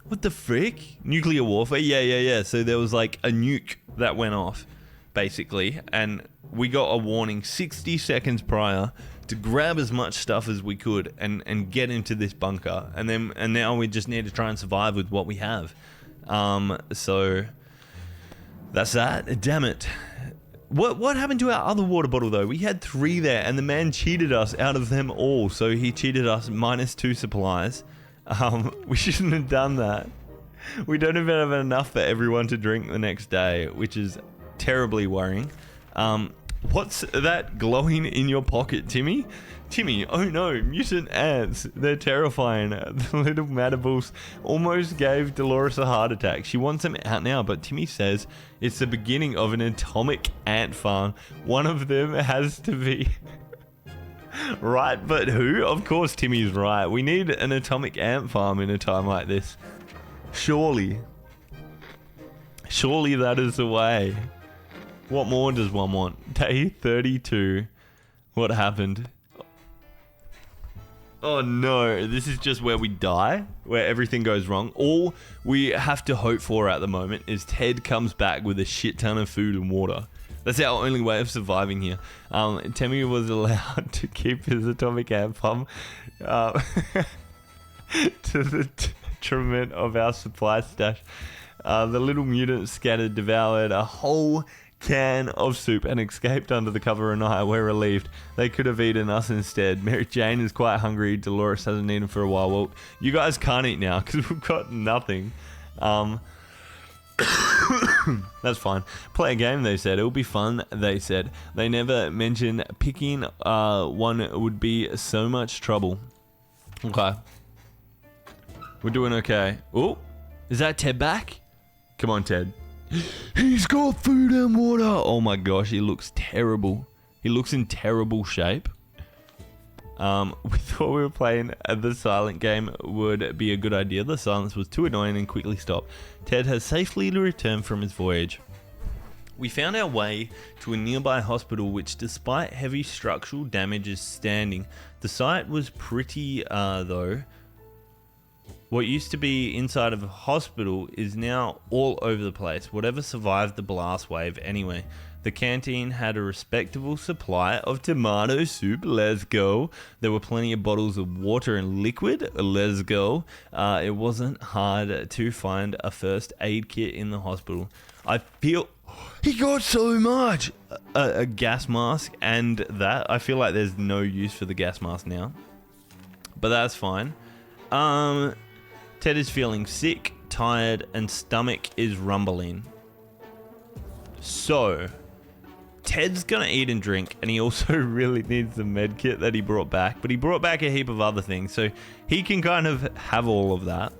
What the frick? Nuclear warfare? Yeah. So there was like a nuke that went off, basically. And we got a warning 60 seconds prior to grab as much stuff as we could and get into this bunker. And now we just need to try and survive with what we have. So that's that. Damn it. What happened to our other water bottle though? We had 3 there and the man cheated us out of them all. So he cheated us -2 supplies. We shouldn't have done that. We don't even have enough for everyone to drink the next day, which is terribly worrying. What's that glowing in your pocket, Timmy? Timmy, oh no, mutant ants. They're terrifying. The little Matables almost gave Dolores a heart attack. She wants them out now, but Timmy says it's the beginning of an atomic ant farm. One of them has to be... Right, but who? Of course Timmy's right. We need an atomic ant farm in a time like this. Surely that is the way. What more does one want? Day 32. What happened? Oh no, this is just where we die, where everything goes wrong. All we have to hope for at the moment is Ted comes back with a shit ton of food and water. That's our only way of surviving here. Timmy was allowed to keep his atomic ant farm to the detriment of our supply stash. The little mutant scattered devoured a whole can of soup and escaped under the cover of night. We're relieved. They could have eaten us instead. Mary Jane is quite hungry. Dolores hasn't eaten for a while. Well, you guys can't eat now because we've got nothing. That's fine. Play a game, they said. It'll be fun, they said. They never mentioned picking one would be so much trouble. Okay. We're doing okay. Oh, is that Ted back? Come on, Ted. He's got food and water. Oh my gosh, he looks terrible. He looks in terrible shape. We thought we were playing the silent game would be a good idea. The silence was too annoying and quickly stopped. Ted has safely returned from his voyage. We found our way to a nearby hospital which, despite heavy structural damage, is standing. The site was pretty, though. What used to be inside of a hospital is now all over the place. Whatever survived the blast wave anyway. The canteen had a respectable supply of tomato soup. Let's go. There were plenty of bottles of water and liquid. Let's go. It wasn't hard to find a first aid kit in the hospital. I feel... He got so much! A gas mask and that. I feel like there's no use for the gas mask now. But that's fine. Ted is feeling sick, tired, and stomach is rumbling. So... Ted's gonna eat and drink, and he also really needs the med kit that he brought back, but he brought back a heap of other things, so he can kind of have all of that.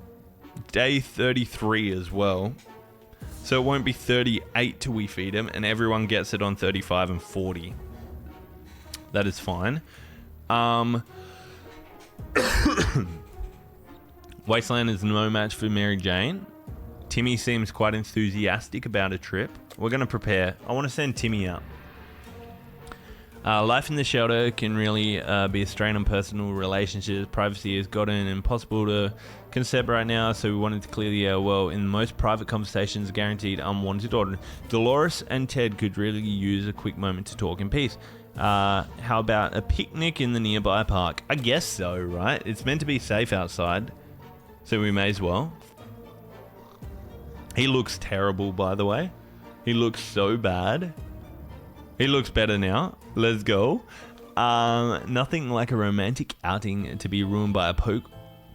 Day 33 as well, so it won't be 38 till we feed him, and everyone gets it on 35 and 40. That is fine. Wasteland is no match for Mary Jane. Timmy seems quite enthusiastic about a trip. We're going to prepare. I want to send Timmy out. Life in the shelter can really be a strain on personal relationships. Privacy has gotten impossible to concept right now, so we wanted to clear the air. Well, in most private conversations, guaranteed unwanted order. Dolores and Ted could really use a quick moment to talk in peace. How about a picnic in the nearby park? I guess so, right? It's meant to be safe outside, so we may as well. He looks terrible, by the way. He looks so bad. He looks better now. Let's go. Nothing like a romantic outing to be ruined by a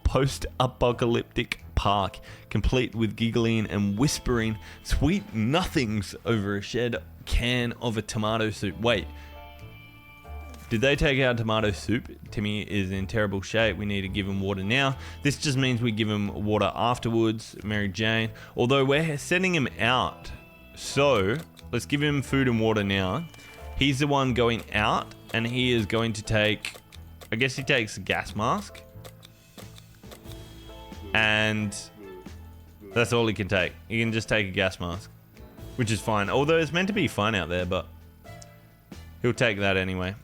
post-apocalyptic park, complete with giggling and whispering sweet nothings over a shed can of a tomato soup. Wait. Did they take out tomato soup? Timmy is in terrible shape. We need to give him water now. This just means we give him water afterwards. Mary Jane. Although we're sending him out. So, let's give him food and water now. He's the one going out. And he is going to take... I guess he takes a gas mask. And... that's all he can take. He can just take a gas mask. Which is fine. Although it's meant to be fine out there, but... he'll take that anyway.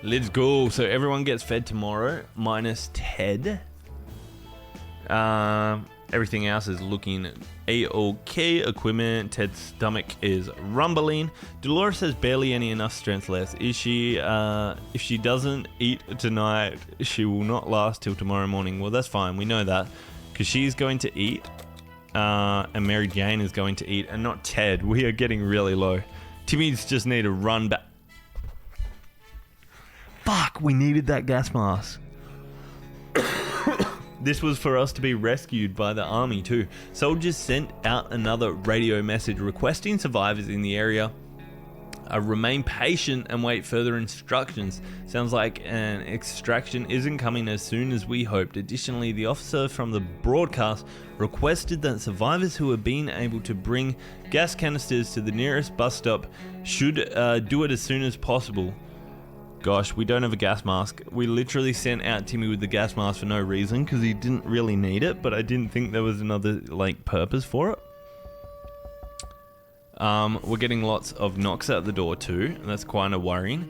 Let's go. So everyone gets fed tomorrow, minus Ted. Everything else is looking a-okay. Equipment. Ted's stomach is rumbling. Dolores has barely enough strength left. Is she? If she doesn't eat tonight, she will not last till tomorrow morning. Well, that's fine. We know that because she's going to eat, and Mary Jane is going to eat, and not Ted. We are getting really low. Timmy's just need to run back. Fuck, we needed that gas mask. This was for us to be rescued by the army too. Soldiers sent out another radio message requesting survivors in the area remain patient and wait further instructions. Sounds like an extraction isn't coming as soon as we hoped. Additionally, the officer from the broadcast requested that survivors who have been able to bring gas canisters to the nearest bus stop should do it as soon as possible. Gosh, we don't have a gas mask. We literally sent out Timmy with the gas mask for no reason because he didn't really need it, but I didn't think there was another purpose for it. We're getting lots of knocks at the door too, and that's kind of worrying.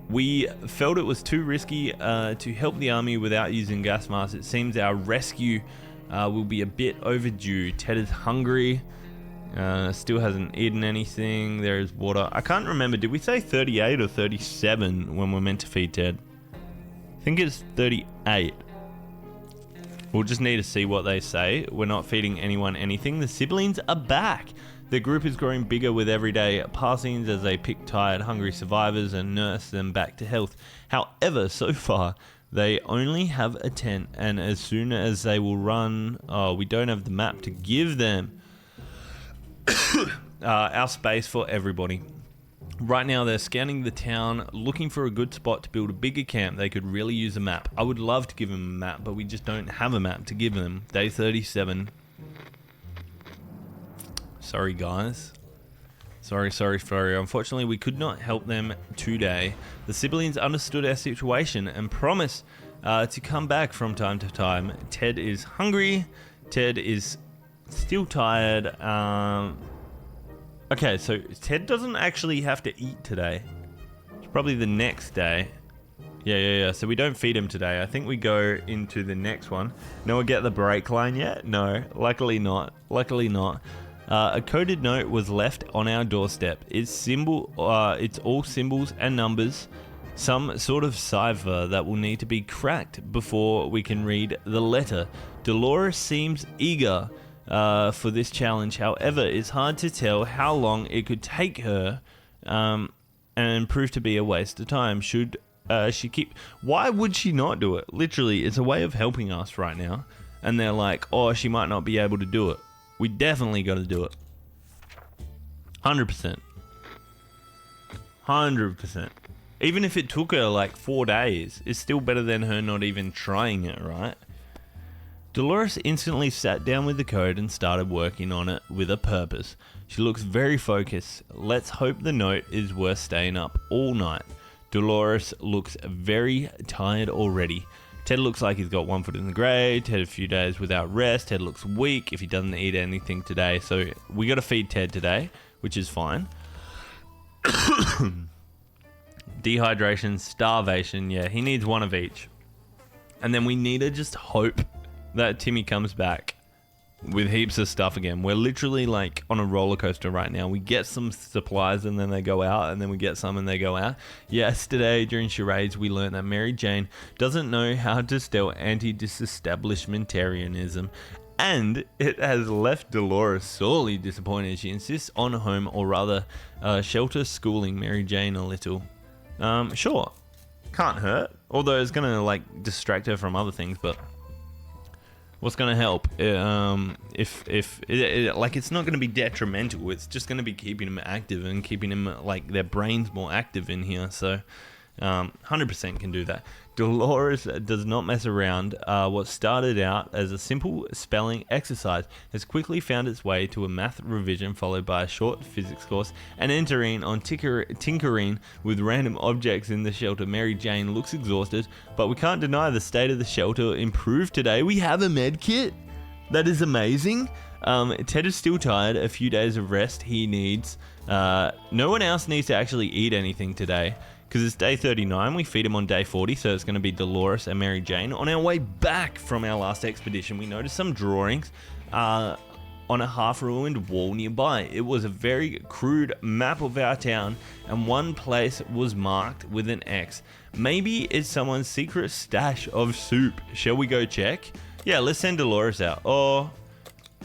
We felt it was too risky to help the army without using gas masks. It seems our rescue will be a bit overdue. Ted is hungry. Still hasn't eaten anything. There is water. I can't remember. Did we say 38 or 37 when we're meant to feed Ted? I think it's 38. We'll just need to see what they say. We're not feeding anyone anything. The siblings are back. The group is growing bigger with everyday passings as they pick tired, hungry survivors and nurse them back to health. However, so far, They only have a tent, and as soon as they will run... Oh, we don't have the map to give them. Our space for everybody. Right now, they're scanning the town, looking for a good spot to build a bigger camp. They could really use a map. I would love to give them a map, but we just don't have a map to give them. Day 37. Sorry, guys. Sorry. Unfortunately, we could not help them today. The siblings understood our situation and promised to come back from time to time. Ted is hungry. Ted is still tired. Okay, so Ted doesn't actually have to eat today. It's probably the next day. Yeah. So we don't feed him today. I think we go into the next one. No one get the break line yet? No, luckily not. A coded note was left on our doorstep. It's all symbols and numbers. Some sort of cipher that will need to be cracked before we can read the letter. Dolores seems eager for this challenge. However, it's hard to tell how long it could take her and prove to be a waste of time. Should she keep... Why would she not do it? Literally, it's a way of helping us right now. And they're like, oh, she might not be able to do it. We definitely got to do it. 100%. 100%. Even if it took her like 4 days, it's still better than her not even trying it, right? Dolores instantly sat down with the code and started working on it with a purpose. She looks very focused. Let's hope the note is worth staying up all night. Dolores looks very tired already. Ted looks like he's got one foot in the grave. Ted a few days without rest. Ted looks weak if he doesn't eat anything today. So we got to feed Ted today, which is fine. Dehydration, starvation. Yeah, he needs one of each. And then we need to just hope that Timmy comes back with heaps of stuff again. We're literally like on a roller coaster right now. We get some supplies and then they go out, and then we get some and they go out. Yesterday during charades we learned that Mary Jane doesn't know how to spell anti-disestablishmentarianism, and it has left Dolores sorely disappointed. She insists on home, or rather shelter schooling Mary Jane a little. Sure, can't hurt, although it's gonna like distract her from other things, but what's going to help? If it's not going to be detrimental. It's just going to be keeping them active and keeping them like their brains more active in here. So 100% can do that. Dolores does not mess around. What started out as a simple spelling exercise has quickly found its way to a math revision, followed by a short physics course, and entering on tinkering with random objects in the shelter. Mary Jane looks exhausted, but we can't deny the state of the shelter improved today. We have a med kit. That is amazing. Ted is still tired. A few days of rest he needs. No one else needs to actually eat anything today, because it's day 39. We feed him on day 40, so it's going to be Dolores and Mary Jane. On our way back from our last expedition, we noticed some drawings on a half-ruined wall nearby. It was a very crude map of our town, and one place was marked with an X. Maybe it's someone's secret stash of soup. Shall we go check? Yeah, let's send Dolores out. Oh,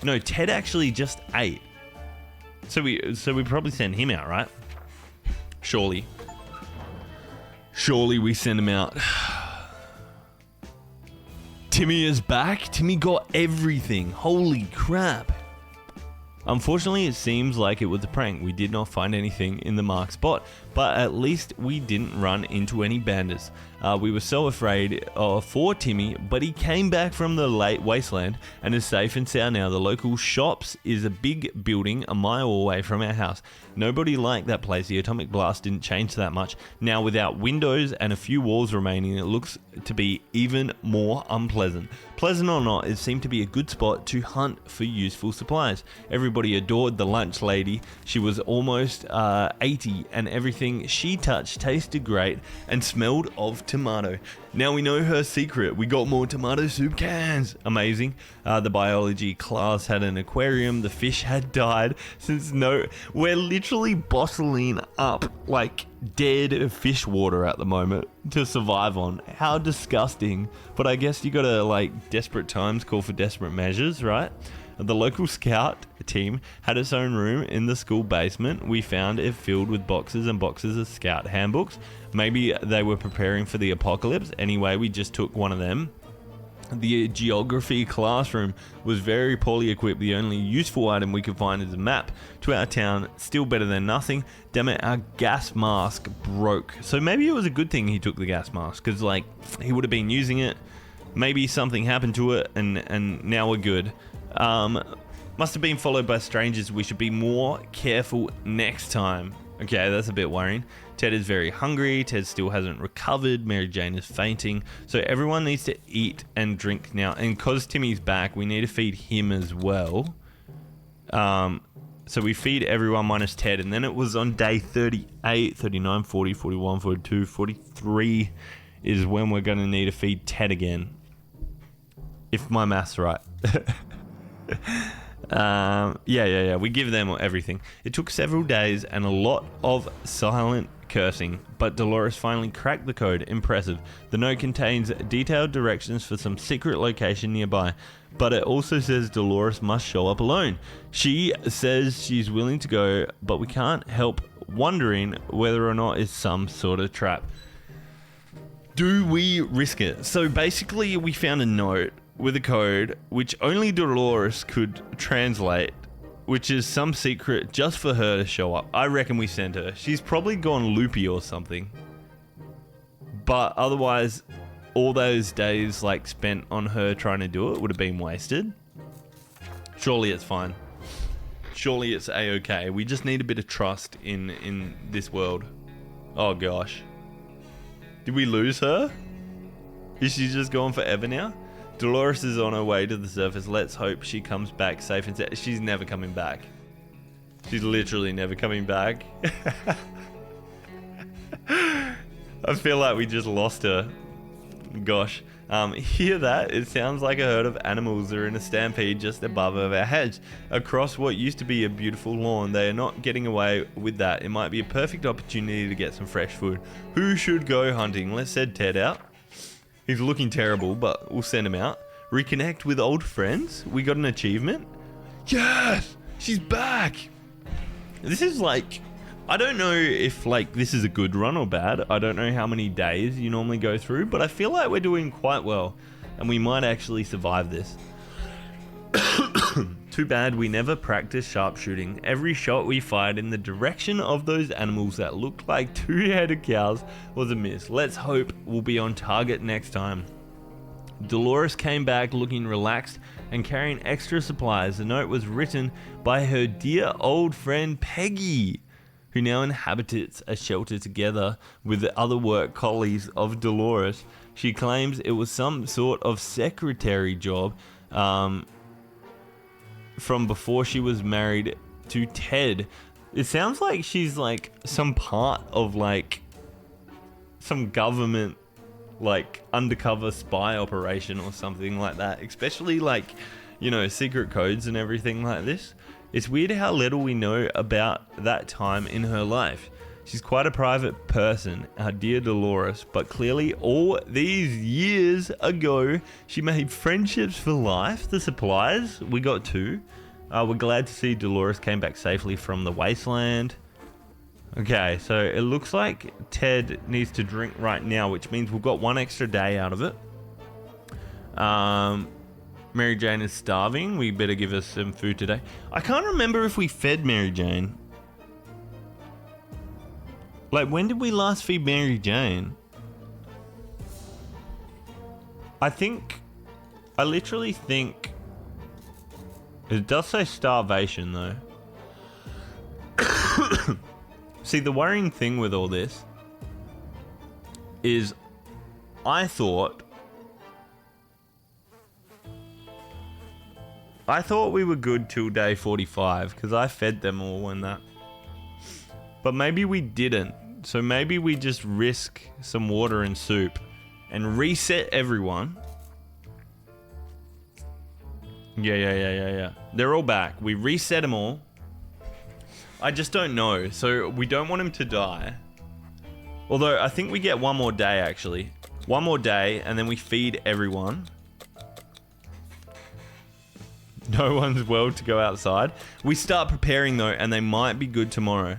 no, Ted actually just ate. So we probably send him out, right? Surely we send him out. Timmy is back. Timmy got everything. Holy crap. Unfortunately, it seems like it was a prank. We did not find anything in the marked spot, but at least we didn't run into any bandits. We were so afraid for Timmy, but he came back from the late wasteland and is safe and sound now. The local shops is a big building a mile away from our house. Nobody liked that place. The atomic blast didn't change that much. Now, without windows and a few walls remaining, it looks to be even more unpleasant. Pleasant or not, it seemed to be a good spot to hunt for useful supplies. Everybody adored the lunch lady. She was almost 80, and everything she touched tasted great and smelled of tomato. Now we know her secret. We got more tomato soup cans. Amazing. The biology class had an aquarium. The fish had died we're literally bottling up like dead fish water at the moment to survive on. How disgusting. But I guess you gotta, like, desperate times call for desperate measures, right? The local scout team had its own room in the school basement. We found it filled with boxes and boxes of scout handbooks. Maybe they were preparing for the apocalypse. Anyway, we just took one of them. The geography classroom was very poorly equipped. The only useful item we could find is a map to our town. Still better than nothing. Damn it, our gas mask broke. So maybe it was a good thing he took the gas mask, because like he would have been using it. Maybe something happened to it, and now we're good. Must have been followed by strangers. We should be more careful next time. Okay, that's a bit worrying. Ted is very hungry. Ted still hasn't recovered. Mary Jane is fainting. So everyone needs to eat and drink now. And because Timmy's back, we need to feed him as well. So we feed everyone minus Ted. And then it was on day 38, 39, 40, 41, 42, 43 is when we're going to need to feed Ted again. If my math's right. Yeah. We give them everything. It took several days and a lot of silent cursing, but Dolores finally cracked the code. Impressive. The note contains detailed directions for some secret location nearby, but it also says Dolores must show up alone. She says she's willing to go, but we can't help wondering whether or not it's some sort of trap. Do we risk it? So basically, we found a note with a code which only Dolores could translate, which is some secret just for her to show up. I reckon we sent her. She's probably gone loopy or something. But otherwise, all those days like spent on her trying to do it would have been wasted. Surely it's fine. Surely it's a-okay. We just need a bit of trust in this world. Oh gosh. Did we lose her? Is she just gone forever now? Dolores is on her way to the surface. Let's hope she comes back safe and sound. She's never coming back. She's literally never coming back. I feel like we just lost her. Gosh. Hear that? It sounds like a herd of animals are in a stampede just above our heads. Across what used to be a beautiful lawn. They are not getting away with that. It might be a perfect opportunity to get some fresh food. Who should go hunting? Let's send Ted out. He's looking terrible, but we'll send him out. Reconnect with old friends. We got an achievement. Yes! She's back! This is like... I don't know if like this is a good run or bad. I don't know how many days you normally go through, but I feel like we're doing quite well. And we might actually survive this. Too bad we never practiced sharpshooting. Every shot we fired in the direction of those animals that looked like two-headed cows was a miss. Let's hope we'll be on target next time. Dolores came back looking relaxed and carrying extra supplies. The note was written by her dear old friend Peggy, who now inhabits a shelter together with the other work colleagues of Dolores. She claims it was some sort of secretary job from before she was married to Ted. It sounds like she's like some part of like some government like undercover spy operation or something like that, especially like, you know, secret codes and everything like this. It's weird how little we know about that time in her life. She's quite a private person, our dear Dolores, but clearly all these years ago, she made friendships for life. The supplies, we got 2. We're glad to see Dolores came back safely from the wasteland. Okay, so it looks like Ted needs to drink right now, which means we've got 1 extra day out of it. Mary Jane is starving. We better give her some food today. I can't remember if we fed Mary Jane. Like, when did we last feed Mary Jane? I literally think... It does say starvation, though. See, the worrying thing with all this is I thought we were good till day 45 because I fed them all and that. But maybe we didn't. So maybe we just risk some water and soup and reset everyone. Yeah. They're all back. We reset them all. I just don't know. So we don't want them to die. Although I think we get 1 more day actually. 1 more day and then we feed everyone. No one's well to go outside. We start preparing though and they might be good tomorrow.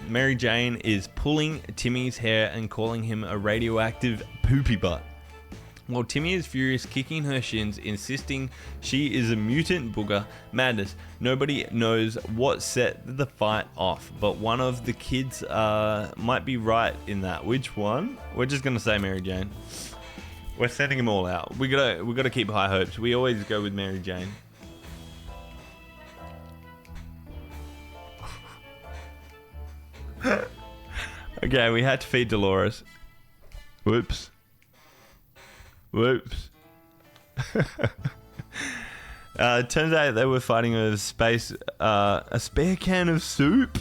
Mary Jane is pulling Timmy's hair and calling him a radioactive poopy butt. While Timmy is furious, kicking her shins, insisting she is a mutant booger. Madness. Nobody knows what set the fight off, but one of the kids might be right in that. Which one? We're just gonna say Mary Jane. We're sending them all out. We gotta keep high hopes. We always go with Mary Jane. Okay, we had to feed Dolores. Whoops. Whoops. It turns out they were fighting over a spare can of soup.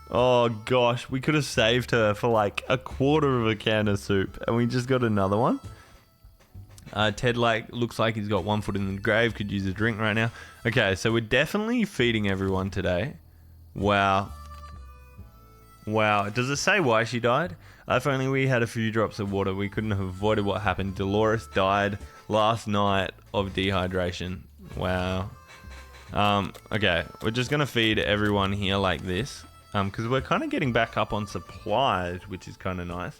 Oh gosh, we could have saved her for like a quarter of a can of soup, and we just got another one. Ted looks like he's got one foot in the grave, could use a drink right now. Okay, so we're definitely feeding everyone today. Wow. Does it say why she died? If only we had a few drops of water, we couldn't have avoided what happened. Dolores died last night of dehydration. Wow. Okay, we're just gonna feed everyone here like this, because we're kind of getting back up on supplies, which is kind of nice.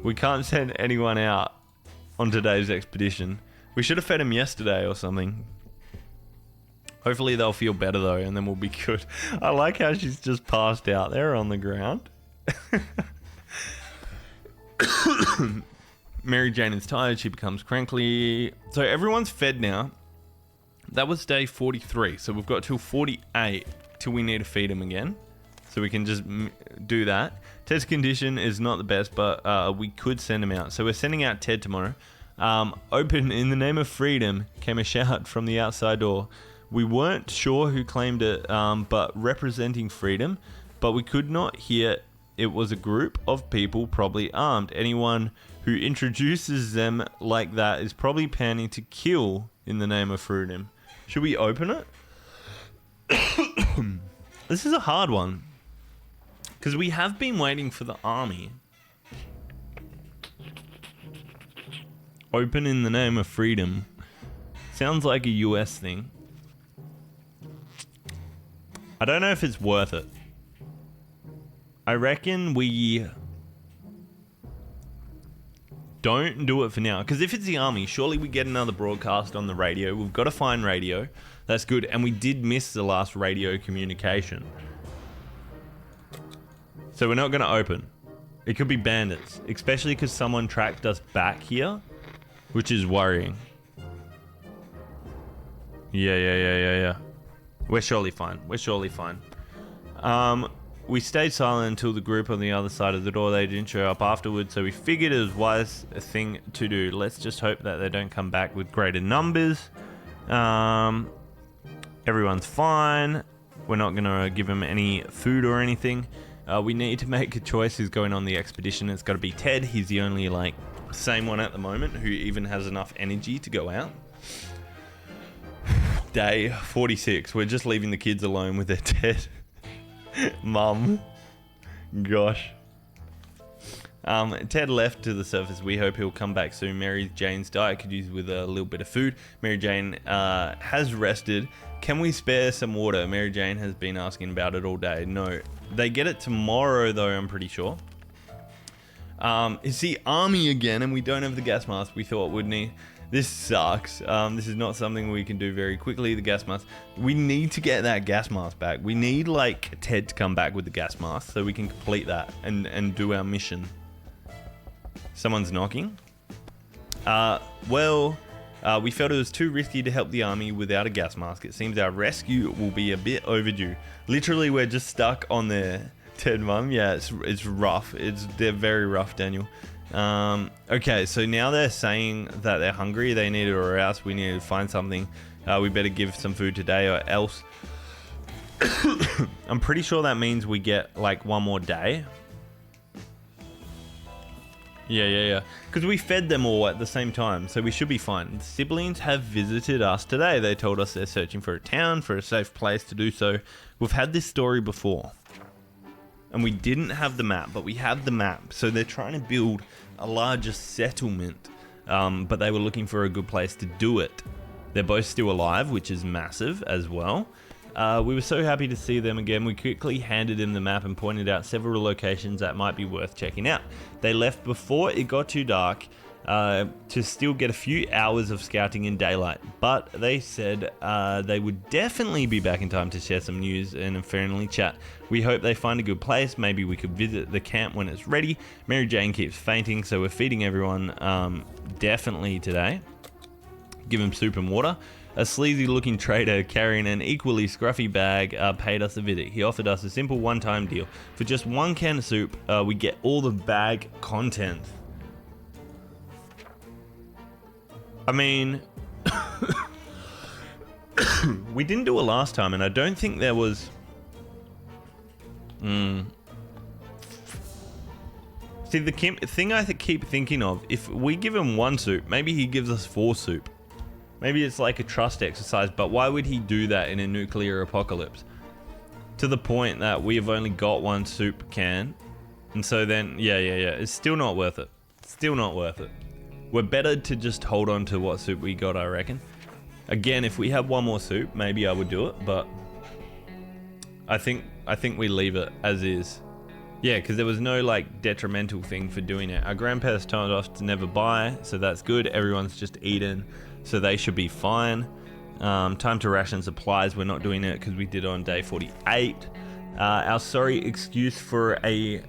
We can't send anyone out on today's expedition. We should have fed them yesterday or something. Hopefully they'll feel better though, and then we'll be good. I like how she's just passed out there on the ground. Mary Jane is tired. She becomes crankly. So everyone's fed now. That was day 43. So we've got till 48 till we need to feed him again. So we can just do that. Ted's condition is not the best, but we could send him out. So we're sending out Ted tomorrow. Open in the name of freedom came a shout from the outside door. We weren't sure who claimed it, but representing freedom, but we could not hear. It was a group of people, probably armed. Anyone who introduces them like that is probably planning to kill in the name of freedom. Should we open it? This is a hard one, because we have been waiting for the army. Open in the name of freedom. Sounds like a US thing. I don't know if it's worth it. I reckon we don't do it for now. Because if it's the army, surely we get another broadcast on the radio. We've got to find radio. That's good. And we did miss the last radio communication. So we're not going to open. It could be bandits. Especially because someone tracked us back here. Which is worrying. Yeah. We're surely fine. We stayed silent until the group on the other side of the door. They didn't show up afterwards, so we figured it was wise a thing to do. Let's just hope that they don't come back with greater numbers. Everyone's fine. We're not going to give them any food or anything. We need to make a choice who's going on the expedition. It's got to be Ted. He's the only same one at the moment who even has enough energy to go out. Day 46. We're just leaving the kids alone with their Ted. Mum. Gosh. Ted left to the surface. We hope he'll come back soon. Mary Jane's diet could use with a little bit of food. Mary Jane has rested. Can we spare some water? Mary Jane has been asking about it all day. No. They get it tomorrow though, I'm pretty sure. It's the army again, and we don't have the gas mask we thought would need. This sucks. This is not something we can do very quickly. The gas mask. We need to get that gas mask back. We need Ted to come back with the gas mask so we can complete that and do our mission. Someone's knocking. We felt it was too risky to help the army without a gas mask. It seems our rescue will be a bit overdue. Literally, we're just stuck on there. Ted, Mum. Yeah, it's rough. They're very rough, Daniel. Okay, so now they're saying that they're hungry. They need it, or else we need to find something. We better give some food today, or else. I'm pretty sure that means we get one more day. Yeah. Because we fed them all at the same time, so we should be fine. The siblings have visited us today. They told us they're searching for a town, for a safe place to do so. We've had this story before. And we didn't have the map, but we have the map. So they're trying to build a larger settlement, but they were looking for a good place to do it. They're both still alive, which is massive as well. We were so happy to see them again. We quickly handed him the map and pointed out several locations that might be worth checking out. They left before it got too dark to still get a few hours of scouting in daylight, but they said they would definitely be back in time to share some news and a friendly chat. We hope they find a good place. Maybe we could visit the camp when it's ready. Mary Jane keeps fainting, so we're feeding everyone definitely today. Give him soup and water. A sleazy looking trader carrying an equally scruffy bag paid us a visit. He offered us a simple one-time deal. For just one can of soup, we get all the bag contents. I mean, we didn't do it last time, and I don't think there was... See, the thing I keep thinking of, if we give him one soup, maybe he gives us 4 soup. Maybe it's like a trust exercise, but why would he do that in a nuclear apocalypse? To the point that we have only got 1 soup can, and so then, yeah, it's still not worth it. Still not worth it. We're better to just hold on to what soup we got, I reckon. Again, if we had 1 more soup, maybe I would do it, but I think we leave it as is. Yeah, because there was no like detrimental thing for doing it. Our grandparents told us to never buy, so that's good. Everyone's just eaten, so they should be fine. Time to ration supplies. We're not doing it because we did it on day 48. Our sorry excuse for a...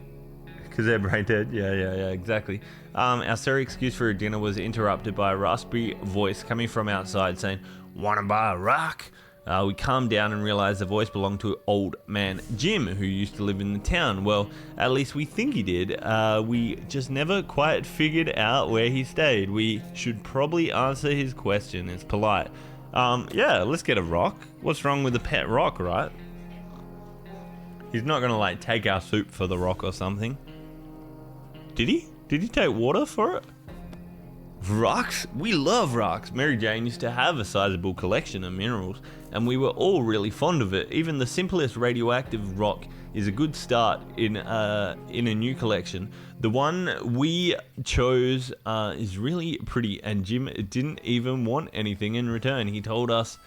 Because they're brain dead. Yeah, exactly. Our sorry excuse for a dinner was interrupted by a raspy voice coming from outside saying, "Wanna buy a rock?" We calmed down and realized the voice belonged to old man Jim, who used to live in the town. Well, at least we think he did. We just never quite figured out where he stayed. We should probably answer his question. It's polite. Yeah, let's get a rock. What's wrong with a pet rock, right? He's not gonna like take our soup for the rock or something. Did he? Did he take water for it? Rocks? We love rocks. Mary Jane used to have a sizable collection of minerals, and we were all really fond of it. Even the simplest radioactive rock is a good start in a new collection. The one we chose is really pretty, and Jim didn't even want anything in return. He told us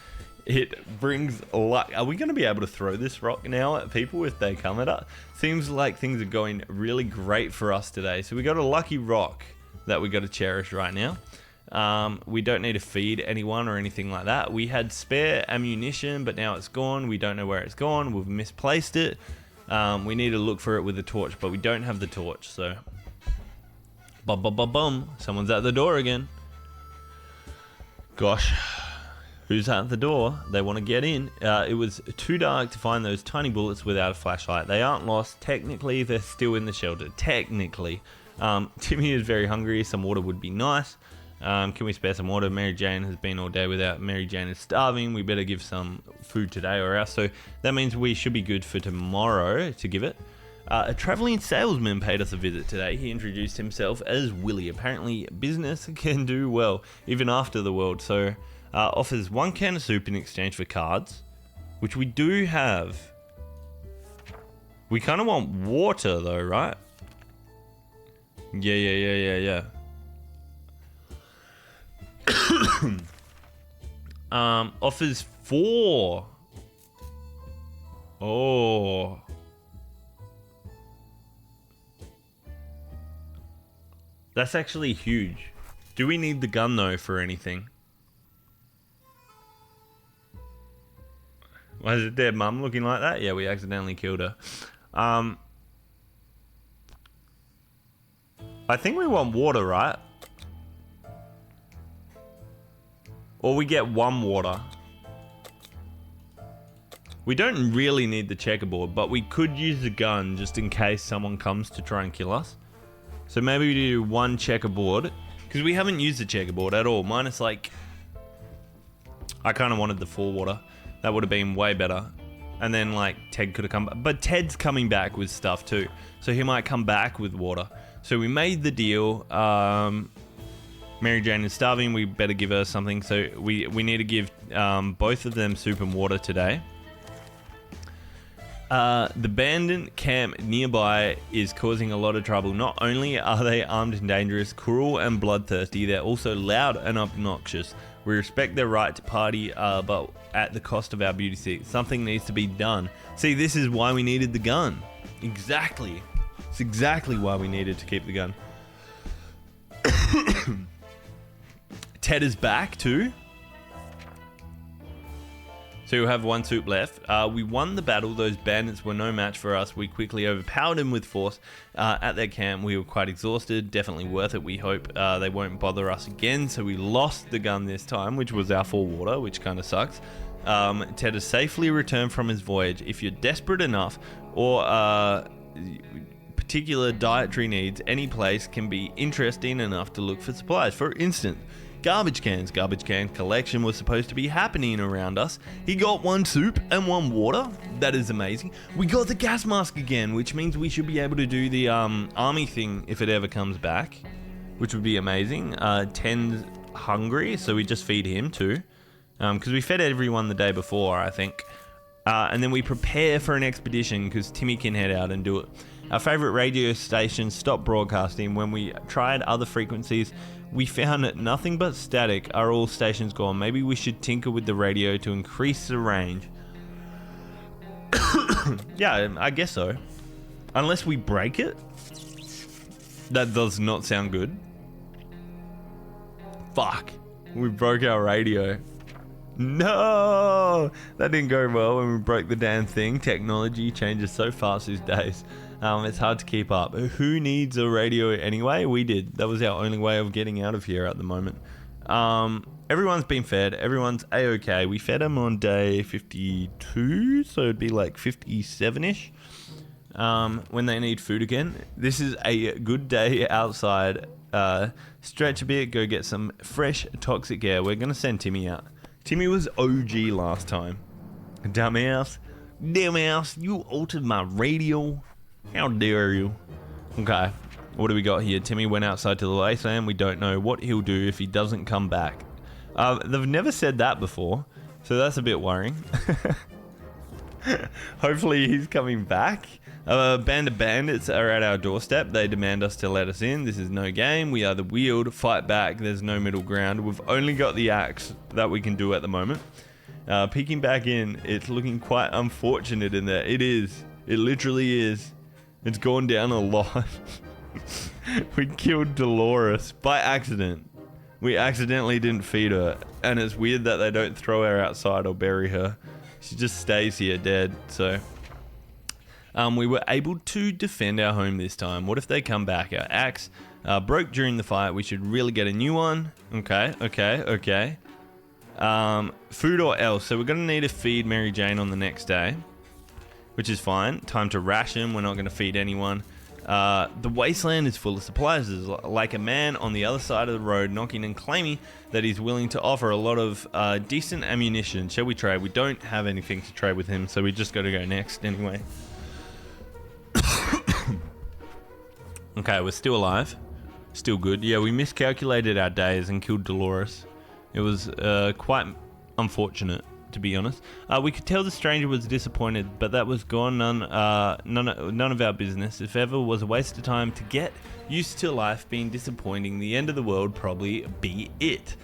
it brings luck. Are we going to be able to throw this rock now at people if they come at us? Seems like things are going really great for us today. So we got a lucky rock that we got to cherish right now. We don't need to feed anyone or anything like that. We had spare ammunition, but now it's gone. We don't know where it's gone. We've misplaced it. We need to look for it with a torch, but we don't have the torch. So, bum. Someone's at the door again. Gosh. Who's at the door? They want to get in. It was too dark to find those tiny bullets without a flashlight. They aren't lost. Technically, they're still in the shelter. Technically. Timmy is very hungry. Some water would be nice. Can we spare some water? Mary Jane has been all day without. Mary Jane is starving. We better give some food today or else. So that means we should be good for tomorrow to give it. A traveling salesman paid us a visit today. He introduced himself as Willie. Apparently, business can do well even after the world. So offers 1 can of soup in exchange for cards, which we do have. We kind of want water though, right? Yeah. Offers 4. Oh. That's actually huge. Do we need the gun though for anything? Why is it dead mum looking like that? Yeah, we accidentally killed her. I think we want water, right? Or we get 1 water. We don't really need the checkerboard, but we could use the gun just in case someone comes to try and kill us. So maybe we do 1 checkerboard, because we haven't used the checkerboard at all. Minus like, I kind of wanted the 4 water. That would have been way better. And then like Ted could have come back. But Ted's coming back with stuff too. So he might come back with water. So we made the deal. Mary Jane is starving. We better give her something. So we need to give both of them soup and water today. The abandoned camp nearby is causing a lot of trouble. Not only are they armed and dangerous, cruel and bloodthirsty, they're also loud and obnoxious. We respect their right to party, but at the cost of our beauty seat. Something needs to be done. See, this is why we needed the gun. Exactly. It's exactly why we needed to keep the gun. Ted is back too. So you have one soup left. We won the battle. Those bandits were no match for us. We quickly overpowered them with force. At their camp, we were quite exhausted. Definitely worth it. We hope they won't bother us again. So we lost the gun this time, which was our full water, which kind of sucks. Ted has safely returned from his voyage. If you're desperate enough or particular dietary needs, any place can be interesting enough to look for supplies. For instance, garbage cans. Garbage can collection was supposed to be happening around us. He got one soup and one water. That is amazing. We got the gas mask again, which means we should be able to do the army thing if it ever comes back, which would be amazing. Ten's hungry, so we just feed him too, because we fed everyone the day before, I think. And then we prepare for an expedition because Timmy can head out and do it. Our favorite radio station stopped broadcasting. When we tried other frequencies, we found that nothing but static. Are all stations gone? Maybe we should tinker with the radio to increase the range. Yeah, I guess so. Unless we break it. That does not sound good. Fuck. We broke our radio. No! That didn't go well when we broke the damn thing. Technology changes so fast these days. It's hard to keep up. Who needs a radio anyway? We did. That was our only way of getting out of here at the moment. Everyone's been fed. Everyone's A-okay. We fed them on day 52, so it'd be like 57-ish. When they need food again. This is a good day outside. Stretch a bit, go get some fresh toxic air. We're going to send Timmy out. Timmy was OG last time. Dumbass. Dumbass, you altered my radio. How dare you? Okay, what do we got here? Timmy went outside to the wasteland. We don't know what he'll do if he doesn't come back. They've never said that before, so that's a bit worrying. Hopefully he's coming back. A band of bandits are at our doorstep. They demand us to let us in. This is no game. We either wield, fight back. There's no middle ground. We've only got the axe that we can do at the moment. Peeking back in, it's looking quite unfortunate in there. It is. It literally is. It's gone down a lot. We killed Dolores by accident. We accidentally didn't feed her. And it's weird that they don't throw her outside or bury her. She just stays here dead, so... we were able to defend our home this time. What if they come back? Our axe broke during the fight. We should really get a new one. Okay. Food or else. So we're going to need to feed Mary Jane on the next day, which is fine. Time to ration. We're not going to feed anyone. The wasteland is full of supplies. There's like a man on the other side of the road knocking and claiming that he's willing to offer a lot of decent ammunition. Shall we trade? We don't have anything to trade with him, so we just got to go next anyway. Okay, we're still alive. Still good. Yeah, we miscalculated our days and killed Dolores. It was quite unfortunate, to be honest. We could tell the stranger was disappointed, but that was gone none of our business. If ever was a waste of time to get used to life being disappointing, the end of the world probably be it.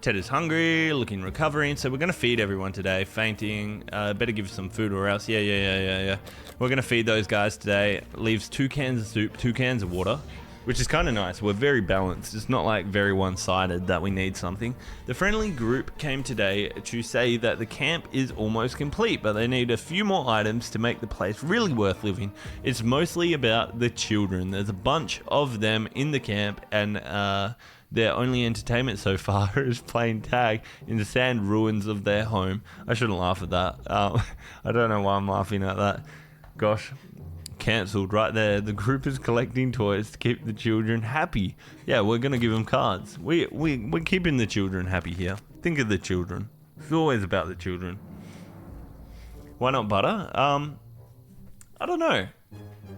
Ted is hungry, looking recovering, so we're going to feed everyone today. Fainting, better give some food or else. Yeah. We're going to feed those guys today. Leaves 2 cans of soup, 2 cans of water, which is kind of nice. We're very balanced. It's not like very one-sided that we need something. The friendly group came today to say that the camp is almost complete, but they need a few more items to make the place really worth living. It's mostly about the children. There's a bunch of them in the camp, and their only entertainment so far is playing tag in the sand ruins of their home. I shouldn't laugh at that. I don't know why I'm laughing at that. Gosh, cancelled right there. The group is collecting toys to keep the children happy. Yeah, we're gonna give them cards. We're keeping the children happy here. Think of the children. It's always about the children. Why not butter? I don't know.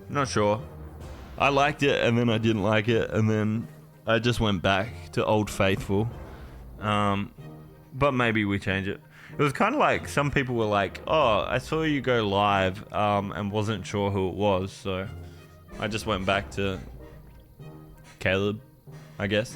Not sure. I liked it and then I didn't like it and then I just went back to Old Faithful. But maybe we change it. It was kind of like some people were like, oh, I saw you go live and wasn't sure who it was. So I just went back to Caleb, I guess.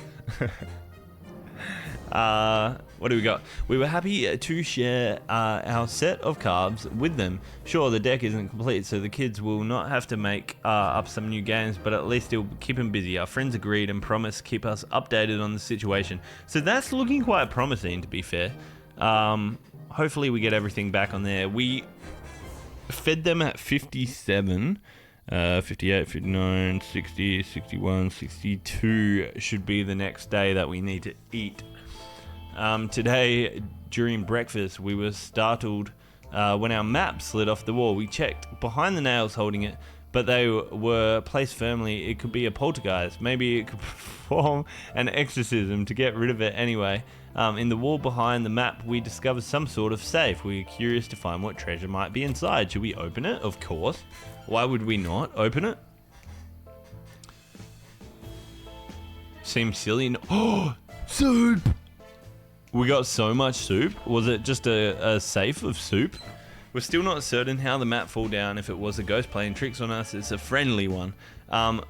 What do we got? We were happy to share our set of carbs with them. Sure, the deck isn't complete, so the kids will not have to make up some new games, but at least it'll keep them busy. Our friends agreed and promised to keep us updated on the situation. So that's looking quite promising, to be fair. Hopefully we get everything back on there. We fed them at 57. 58, 59, 60, 61, 62 should be the next day that we need to eat. Today, during breakfast, we were startled when our map slid off the wall. We checked behind the nails holding it, but they were placed firmly. It could be a poltergeist. Maybe it could perform an exorcism to get rid of it anyway. In the wall behind the map, we discovered some sort of safe. We were curious to find what treasure might be inside. Should we open it? Of course. Why would we not open it? Seems silly. Oh, soup! We got so much soup. Was it just a safe of soup? We're still not certain how the map fall down. If it was a ghost playing tricks on us, it's a friendly one.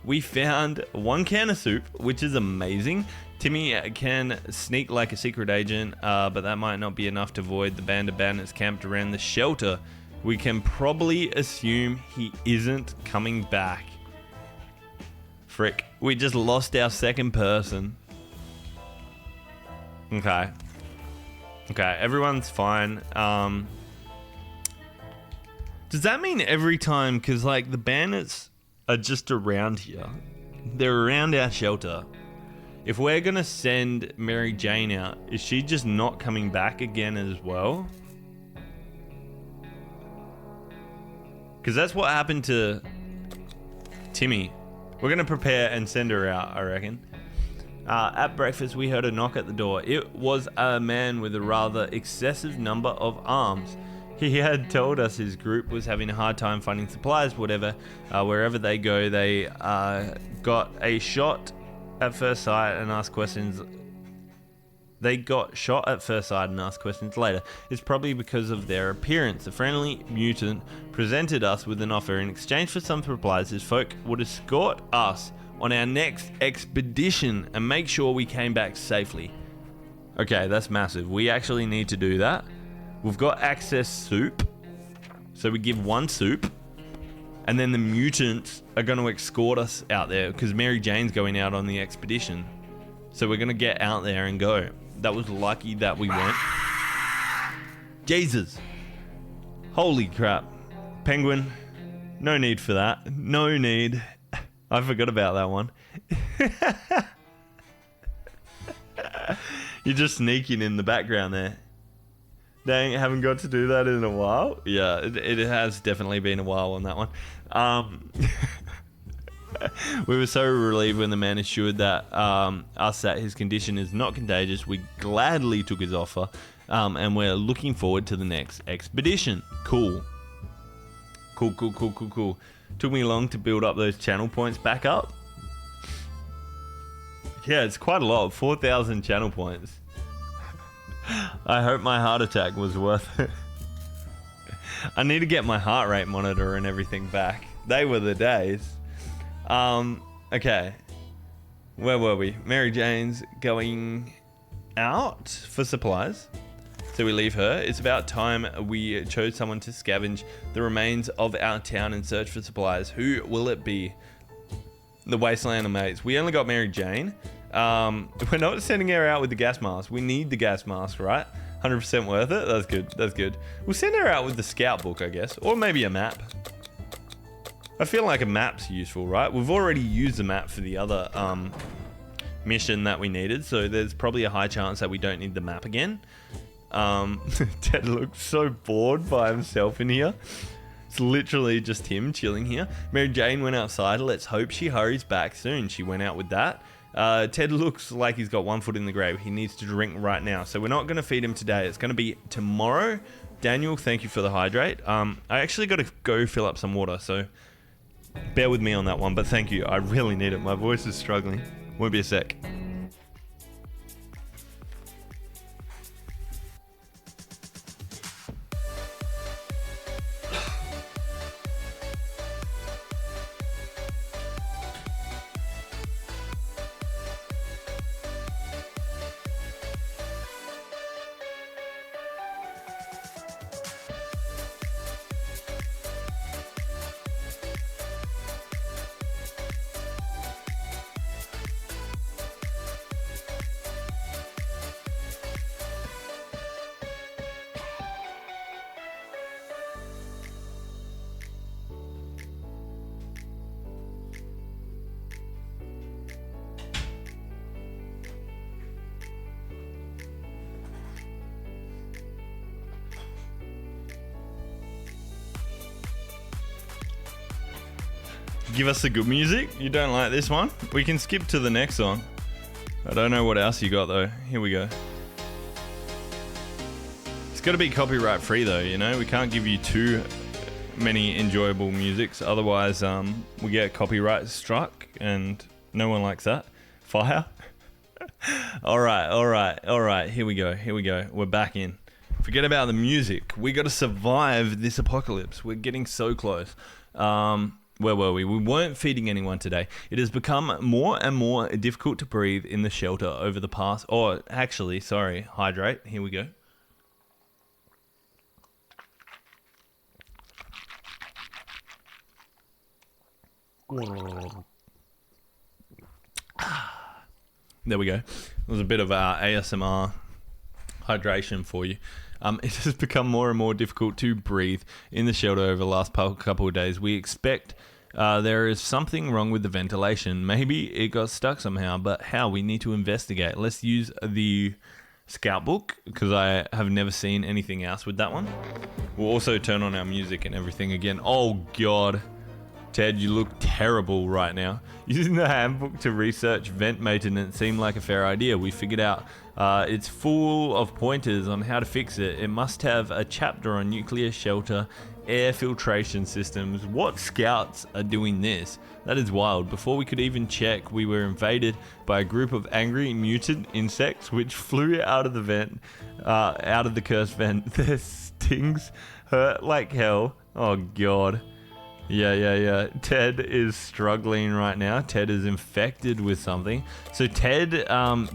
We found 1 can of soup, which is amazing. Timmy can sneak like a secret agent, but that might not be enough to avoid the band of bandits camped around the shelter. We can probably assume he isn't coming back. Frick. We just lost our second person. Okay. Okay, everyone's fine. Does that mean every time, because like the bandits are just around here, they're around our shelter. If we're gonna send Mary Jane out, is she just not coming back again as well? Because that's what happened to Timmy. We're gonna prepare and send her out, I reckon. At breakfast, we heard a knock at the door. It was a man with a rather excessive number of arms. He had told us his group was having a hard time finding supplies, whatever. Wherever they go, they got a shot at first sight and asked questions. They got shot at first sight and asked questions later. It's probably because of their appearance. The friendly mutant presented us with an offer. In exchange for some supplies, his folk would escort us on our next expedition and make sure we came back safely. Okay, that's massive. We actually need to do that. We've got access soup. So we give 1 soup. And then the mutants are going to escort us out there because Mary Jane's going out on the expedition. So we're going to get out there and go. That was lucky that we went. Jesus. Holy crap. Penguin. No need for that. No need. I forgot about that one. You're just sneaking in the background there. Dang, haven't got to do that in a while. Yeah, it has definitely been a while on that one. We were so relieved when the man assured that us that his condition is not contagious. We gladly took his offer, and we're looking forward to the next expedition. Cool. Cool. Took me long to build up those channel points back up. Yeah, it's quite a lot. 4,000 channel points. I hope my heart attack was worth it. I need to get my heart rate monitor and everything back. They were the days. Okay. Where were we? Mary Jane's going out for supplies. So we leave her. It's about time we chose someone to scavenge the remains of our town and search for supplies. Who will it be? The Wastelander mates. We only got Mary Jane. We're not sending her out with the gas mask. We need the gas mask, right? 100% worth it? That's good. That's good. We'll send her out with the scout book, I guess. Or maybe a map. I feel like a map's useful, right? We've already used the map for the other mission that we needed, so there's probably a high chance that we don't need the map again. Ted looks so bored by himself in here. It's literally just him chilling here. Mary Jane went outside. Let's hope she hurries back soon. She went out with that. Ted looks like he's got 1 foot in the grave. He needs to drink right now. So we're not going to feed him today. It's going to be tomorrow. Daniel, thank you for the hydrate. I actually got to go fill up some water, so bear with me on that one. But thank you. I really need it. My voice is struggling. Won't be a sec. Give us the good music. You don't like this one? We can skip to the next song. I don't know what else you got though. Here we go. It's got to be copyright free though, you know? We can't give you too many enjoyable musics. Otherwise, we get copyright struck and no one likes that. Fire. All right. Here we go. We're back in. Forget about the music. We got to survive this apocalypse. We're getting so close. Where were we? We weren't feeding anyone today. It has become more and more difficult to breathe in the shelter over the past... hydrate. Here we go. There we go. It was a bit of ASMR hydration for you. It has become more and more difficult to breathe in the shelter over the last couple of days. We expect there is something wrong with the ventilation. Maybe it got stuck somehow, but how? We need to investigate. Let's use the scout book because I have never seen anything else with that one. We'll also turn on our music and everything again. Oh, God. Ted, you look terrible right now. Using the handbook to research vent maintenance seemed like a fair idea. We figured out it's full of pointers on how to fix it. It must have a chapter on nuclear shelter air filtration systems. What scouts are doing this? That is wild. Before we could even check, we were invaded by a group of angry mutant insects which flew out of the vent, out of the cursed vent. Their stings hurt like hell. Oh, God. Yeah. Ted is struggling right now. Ted is infected with something. So Ted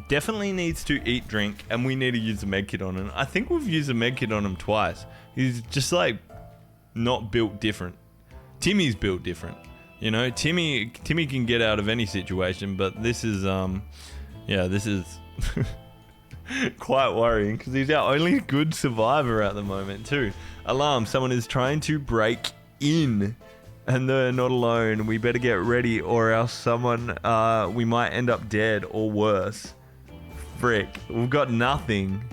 definitely needs to eat, drink, and we need to use a med kit on him. I think we've used a med kit on him twice. He's just like not built different. Timmy's built different. You know, Timmy can get out of any situation, but this is this is quite worrying because he's our only good survivor at the moment too. Alarm, someone is trying to break in. And they're not alone. We better get ready or else we might end up dead or worse. Frick. We've got nothing.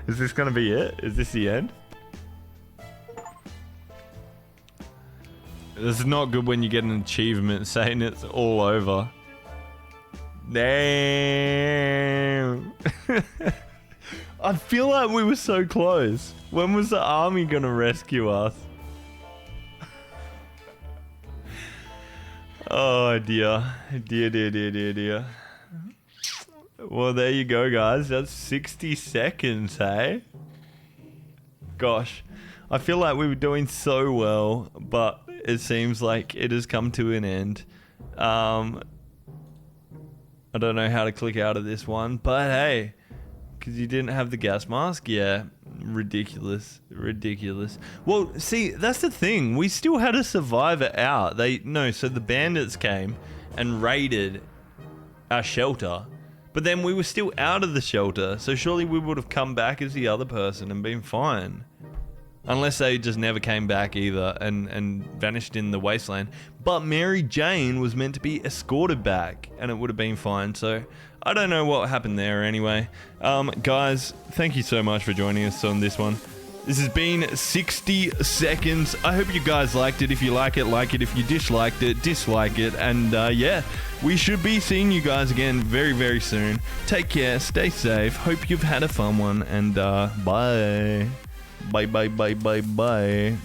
Is this going to be it? Is this the end? This is not good when you get an achievement saying it's all over. Damn. I feel like we were so close. When was the army gonna rescue us? Oh dear. Dear. Well, there you go, guys. That's 60 seconds, hey? Gosh. I feel like we were doing so well, but it seems like it has come to an end. I don't know how to click out of this one, but hey. Because you didn't have the gas mask? Yeah, ridiculous. Well, see, that's the thing. We still had a survivor out. So the bandits came and raided our shelter. But then we were still out of the shelter. So surely we would have come back as the other person and been fine. Unless they just never came back either and vanished in the wasteland. But Mary Jane was meant to be escorted back and it would have been fine. So I don't know what happened there anyway. Guys, thank you so much for joining us on this one. This has been 60 seconds. I hope you guys liked it. If you like it, like it. If you disliked it, dislike it. And yeah, we should be seeing you guys again very, very soon. Take care. Stay safe. Hope you've had a fun one. And bye. Bye.